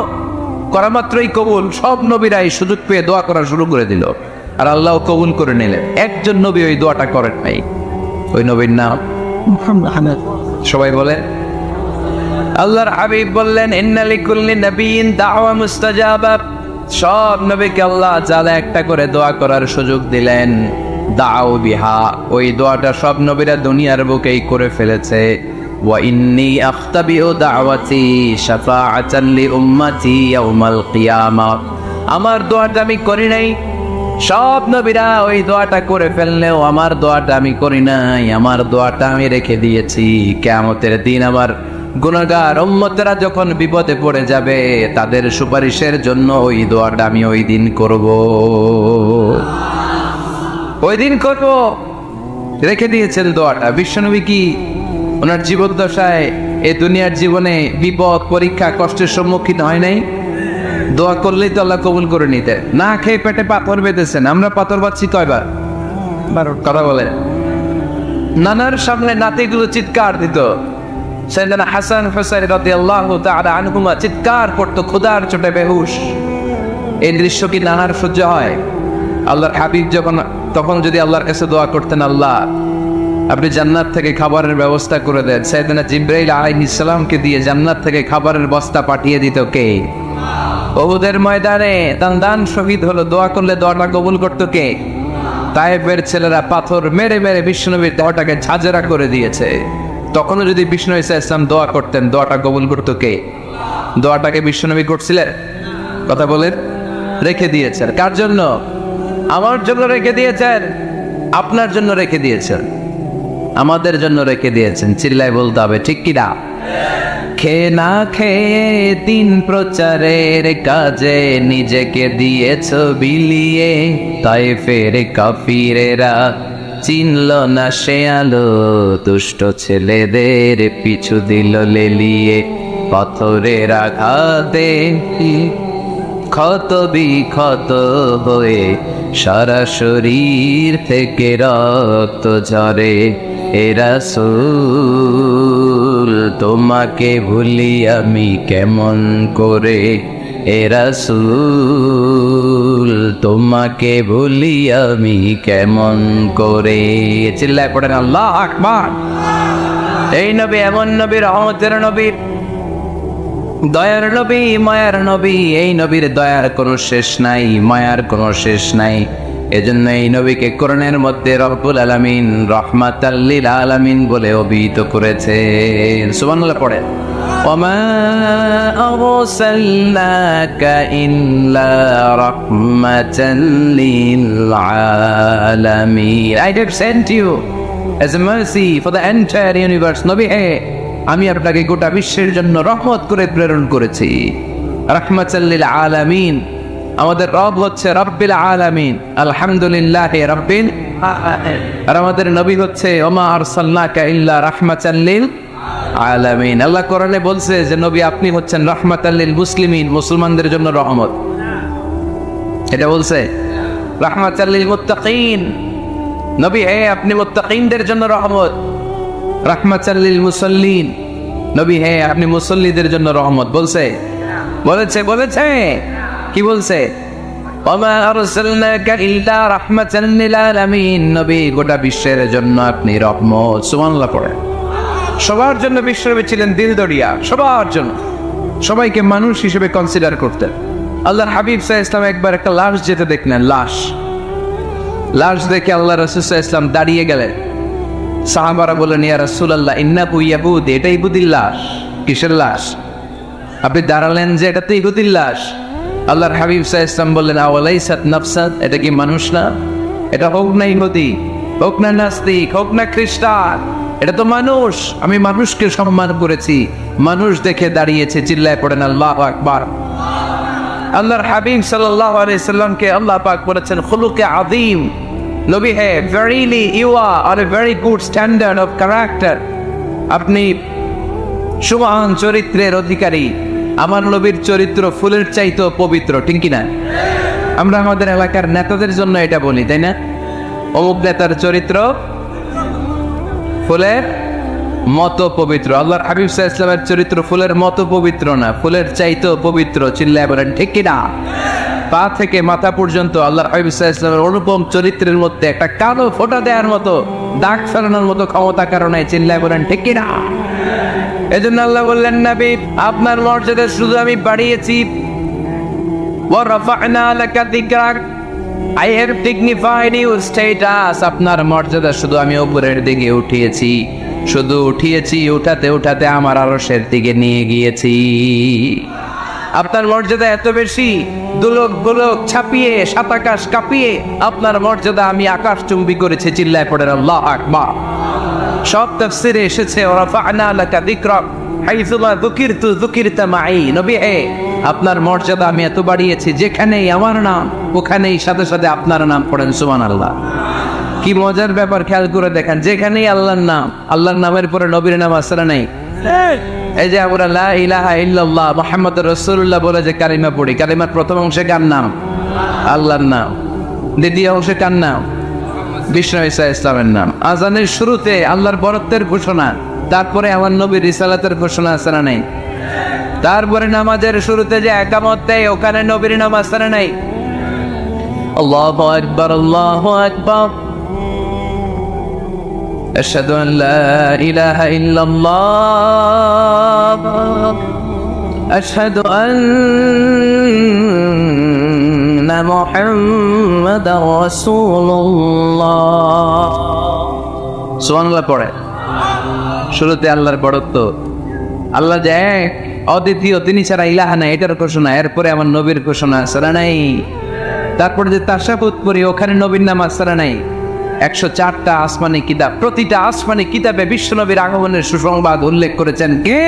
করা মাত্রই কবুল। সব নবীরা এই সুযোগ পেয়ে দোয়া করা শুরু করে দিল, আর আল্লাহ কবুল করে নিলেন। একজন নবী ওই দোয়াটা করেন নাই। ওই নবীর নাম মুহাম্মদ। সবাই বলে আল্লাহর হাবিব বললেন, ইন্না লিকুল্লি নাবিয়্যিন দাওয়া মুস্তাজাবা। সব নবীকে আল্লাহ তাআলা একটা করে দোয়া করার সুযোগ দিলেন। দাও বিহা, ওই দোয়াটা সব নবীরা দুনিয়ার বুকেই করে ফেলেছে। ওয়া ইন্নী আখতাবিউ দাওয়াতি শাফাআতান লি উম্মতি ইয়াউমাল কিয়ামা। আমার দোয়াটা আমি করি নাই, সব নবীরা ওই দোয়াটা করে ফেললেও আমার দোয়াটা আমি করি নাই। আমার দোয়াটা আমি রেখে দিয়েছি কিয়ামতের দিন আমার গুনাহগার উম্মতেরা যখন বিপদে পড়ে যাবে তাদের সুপারিশের জন্য ওই দোয়াটা আমি ওই দিন করব, ওই দিন করব। রেখে দিয়েছেন দোয়াটা। বিশ্বনবী কি ওনার জীবদ্দশায় এই দুনিয়ার জীবনে বিপদ, পরীক্ষা, কষ্টের সম্মুখীন হয় নাই? দোয়া করলেই তো আল্লাহ কবুল করে নিতে। না খেয়ে পেটে পাথর বেঁধেছেন, আমরা পাথর পাচ্ছি কয়বার? 12। কথা বলে নানার সামনে নাতিগুলো চিৎকার দিত। সাইয়েদনা হাসান হুসাইন রাদিয়াল্লাহু তাআলা আনহুমা চিৎকার করতো, ক্ষুধার চোটে বেহুশ। এই দৃশ্য কি নানার সহ্য হয়? আল্লাহর হাবিব তখন যদি আল্লাহর কাছে দোয়া করতেন, আল্লাহ আপনি জান্নাত থেকে খাবারের ব্যবস্থা করে দেন, সাইয়েদনা জিবরাইল আলাইহিস সালামকে দিয়ে জান্নাত থেকে খাবারের বস্তা পাঠিয়ে দিত কে? উহুদের ময়দানে দান শহীদ হলো, দোয়া করলে দোয়াটা কবুল করতো কে? তায়েফের ছেলেরা পাথর মেরে মেরে বিষ্ণুনবীর দেহটাকে ঝাঁঝরা করে দিয়েছে। তখনও যদি বিষ্ণু ঈসা ইসলাম দোয়া করতেন, দোয়াটা কবুল করতো কে? দোয়াটাকে বিষ্ণুনবী করছিলেন? কথা বলেন। রেখে দিয়েছেন কার জন্য? আমার জন্য রেখে দিয়েছেন, আপনার জন্য রেখে দিয়েছেন, আমাদের জন্য রেখে দিয়েছেন। চিল্লায় বলতে হবে ঠিক কিনা? খেয়ে না খেয়ে দিন প্রচারের কাজে নিজেকে দিয়েছ বিলিয়ে, তায়েফের কাফিরেরা চিনল না সে আলো, দুষ্ট ছেলেদের পিছু দিল লেলিয়ে, পাথরের আঘাতে ক্ষত বিক্ষত হয়ে সারা শরীর থেকে রক্ত ঝরে। এ রাসূল তোমাকে ভুলি আমি কেমন করে, এ রাসূল তোমাকে ভুলি আমি কেমন করে। চিল্লায় পড়েন আল্লাহু আকবার। এই নবী এমন নবী, রহমতের নবী, দয়ার নবী, মায়ার নবী। এই নবীর দয়ার কোনো শেষ নাই, মায়ার কোনো শেষ নাই। এজন্য এই নবীকে কোরআনের মধ্যে রব্বুল আলামিন রাহমাতাল লিল আলামিন বলে অভিহিত করেছেন। সুবহানাল্লাহ পড়েন। ওয়ামা আরসালনাকা ইল্লা রাহমাতাল লিল আলামিন। I have sent you as a mercy for the entire universe. নবী হে, আমি আপনাকে গোটা বিশ্বের জন্য রহমত করে প্রেরণ করেছি। রাহমাতাল লিল আলামিন। আমাদের রব হচ্ছে রব্বিল আলামিন, আলহামদুলিল্লাহি রাব্বিল আলামিন। আর আমাদের নবী হচ্ছে ওমা আরসালনাকা ইল্লা রাহমাতাল লিল আলামিন। আল্লাহ কোরআনে বলছে যে নবী আপনি হচ্ছেন রাহমাতাল লিল মুসলিমিন, মুসলমানদের জন্য রহমত। এটা বলছে রাহমাতাল লিল মুত্তাকিন। নবী হে, আপনি মুত্তাকিনদের জন্য রহমত। রাহমাতাল লিল মুসাল্লিন। নবী হে, আপনি মুসল্লিদের জন্য রহমত। বলছে বলেছে বলেছে কি বলছে? ওমা আরসালনাকা ইল্লা রাহমাতাল লিল আলামিন। নবী গোটা বিশ্বের জন্য আপনি রহমত। সুবহানাল্লাহ পড়ে। সবার জন্য বিশ্বনবী ছিলেন দিলদরিয়া, সবার জন্য, সবাইকে মানুষ হিসেবে কনসিডার করতেন। আল্লাহর হাবিব সাল্লাল্লাহু আলাইহি ওয়াসাল্লাম একবার একটা লাশ যেতে দেখলেন, লাশ দেখে আল্লাহ রাসূল সাল্লাল্লাহু আলাইহি ওয়াসাল্লাম দাঁড়িয়ে গেলেন। সাহাবারা বললেন ইয়া রাসূলুল্লাহ ইন্নাহু ইয়াহুদ, এটা ইহুদির লাশ। কিসের লাশ? আপনি দাঁড়ালেন যে এটা তো ইহুদির লাশ। আল্লাহর হাবিব সাল্লাল্লাহু আলাইহি ওয়াসাল্লাম বললেন আওয়ালাইসাত নাফসাত, এটা কি মানুষ না? এটা হোক না ইহুদি, হোক না নাস্তিক, হোক না খ্রিস্টান, এটা তো মানুষ। আমি মানুষকে সম্মান করেছি, মানুষ দেখে দাঁড়িয়েছে। চিল্লায় পড়েন আল্লাহু আকবার। আল্লাহর হাবিব সাল্লাল্লাহু আলাইহি সাল্লামকে আল্লাহ পাক বলেছেন খুলুকে আযীম। নবী হে, verily you are a very good standard of character. আপনি সুমহান চরিত্রের অধিকারী। আমার নবীর চরিত্র ফুলের চাইতেও পবিত্র, ঠিক কিনা? আমরা আমাদের এলাকার নেতাদের জন্য এটা বলি, তাই না? অমুক নেতার চরিত্র ফুলের মতো পবিত্র। আল্লাহর হাবিব সাল্লাল্লাহু আলাইহি ওয়াসাল্লামের চরিত্র ফুলের মতো পবিত্র না, ফুলের চাইতেও পবিত্র। চিল্লায় বলেন ঠিক কিনা? পা থেকে মাথা পর্যন্ত আল্লাহর হাবিব সাল্লাল্লাহু আলাইহি ওয়াসাল্লামের অনুপম চরিত্রের মধ্যে একটা কালো ফোঁটা দেওয়ার মতো, দাগ ফেলানোর মতো ক্ষমতা কারণে। চিল্লায় বলেন ঠিক কিনা? এজন্য আল্লাহ বললেন নবী আপনার মর্যাদা শুধু আমি বাড়িয়েছি। ওয়া রাফা'না লাকা যিকরাক, I have dignified your status. আপনার মর্যাদা শুধু আমি উপরের দিকে উঠিয়েছি, শুধু উঠিয়েছি, উঠাতে উঠাতে আমার আরশের দিকে নিয়ে গিয়েছি। আপনার মর্যাদা এত বেশি, দুলক গোলক ছাপিয়ে, সাত আকাশ কাঁপিয়ে আপনার মর্যাদা আমি আকাশ চুম্বি করেছি। চিল্লায় পড়েন আল্লাহু আকবার। সব তাফসীরে এসেছে ওয়া রাফা'না লাকা যিকরাক হাইসুমা যুকিরতু যুকিরতা মাই। নবী হে, আপনার মর্যাদা আমি এত বাড়িয়েছি, যেখানেই আমার নাম ওখানেই সাথে সাথে আপনার নাম। পড়েন সুবহানাল্লাহ। কি মজার ব্যাপার, খেয়াল করে দেখেন, যেখানেই আল্লাহর নাম, আল্লাহর নামের পরে নবীর নাম আছে না নাই? এই যে আমরা লা ইলাহা ইল্লাল্লাহ মুহাম্মাদুর রাসূলুল্লাহ বলে যে কালিমা পড়ি, কালিমার প্রথম অংশে কার নাম? আল্লাহর নাম। দ্বিতীয় অংশে কার নাম? বিষ্ণু ঈসা ইসলামের নাম। আজানের শুরুতে আল্লাহর বরত্বের ঘোষণা, তারপরে আমার নবীর রিসালাতের ঘোষণা আছে না নাই? তারপরে নামাজের শুরুতে যে একামত দেয়, ওখানে নবীর নাম আছে না নাই? আল্লাহু আকবার, আল্লাহু আকবার। আশহাদু আন লা ইলাহা ইল্লাল্লাহ আশহাদু আন্না মুহাম্মাদার রাসূলুল্লাহ। সুবহানাল্লাহ পড়ে। শুরুতে আল্লাহর বড়ত্ব, আল্লাহ যে এক, অদ্বিতীয়, তিনি ছাড়া ইলাহা নাই, এটার ঘোষণা। এরপরে আমার নবীর ঘোষণা আসরা নাই। তারপরে যে তাশাহুদ পড়ি, ওখানে নবীর নাম আসরা নাই। 104টা আসমানি কিতাব, প্রতিটা আসমানি কিতাবে বিশ্বনবীর আগমনের সুসংবাদ উল্লেখ করেছেন কে?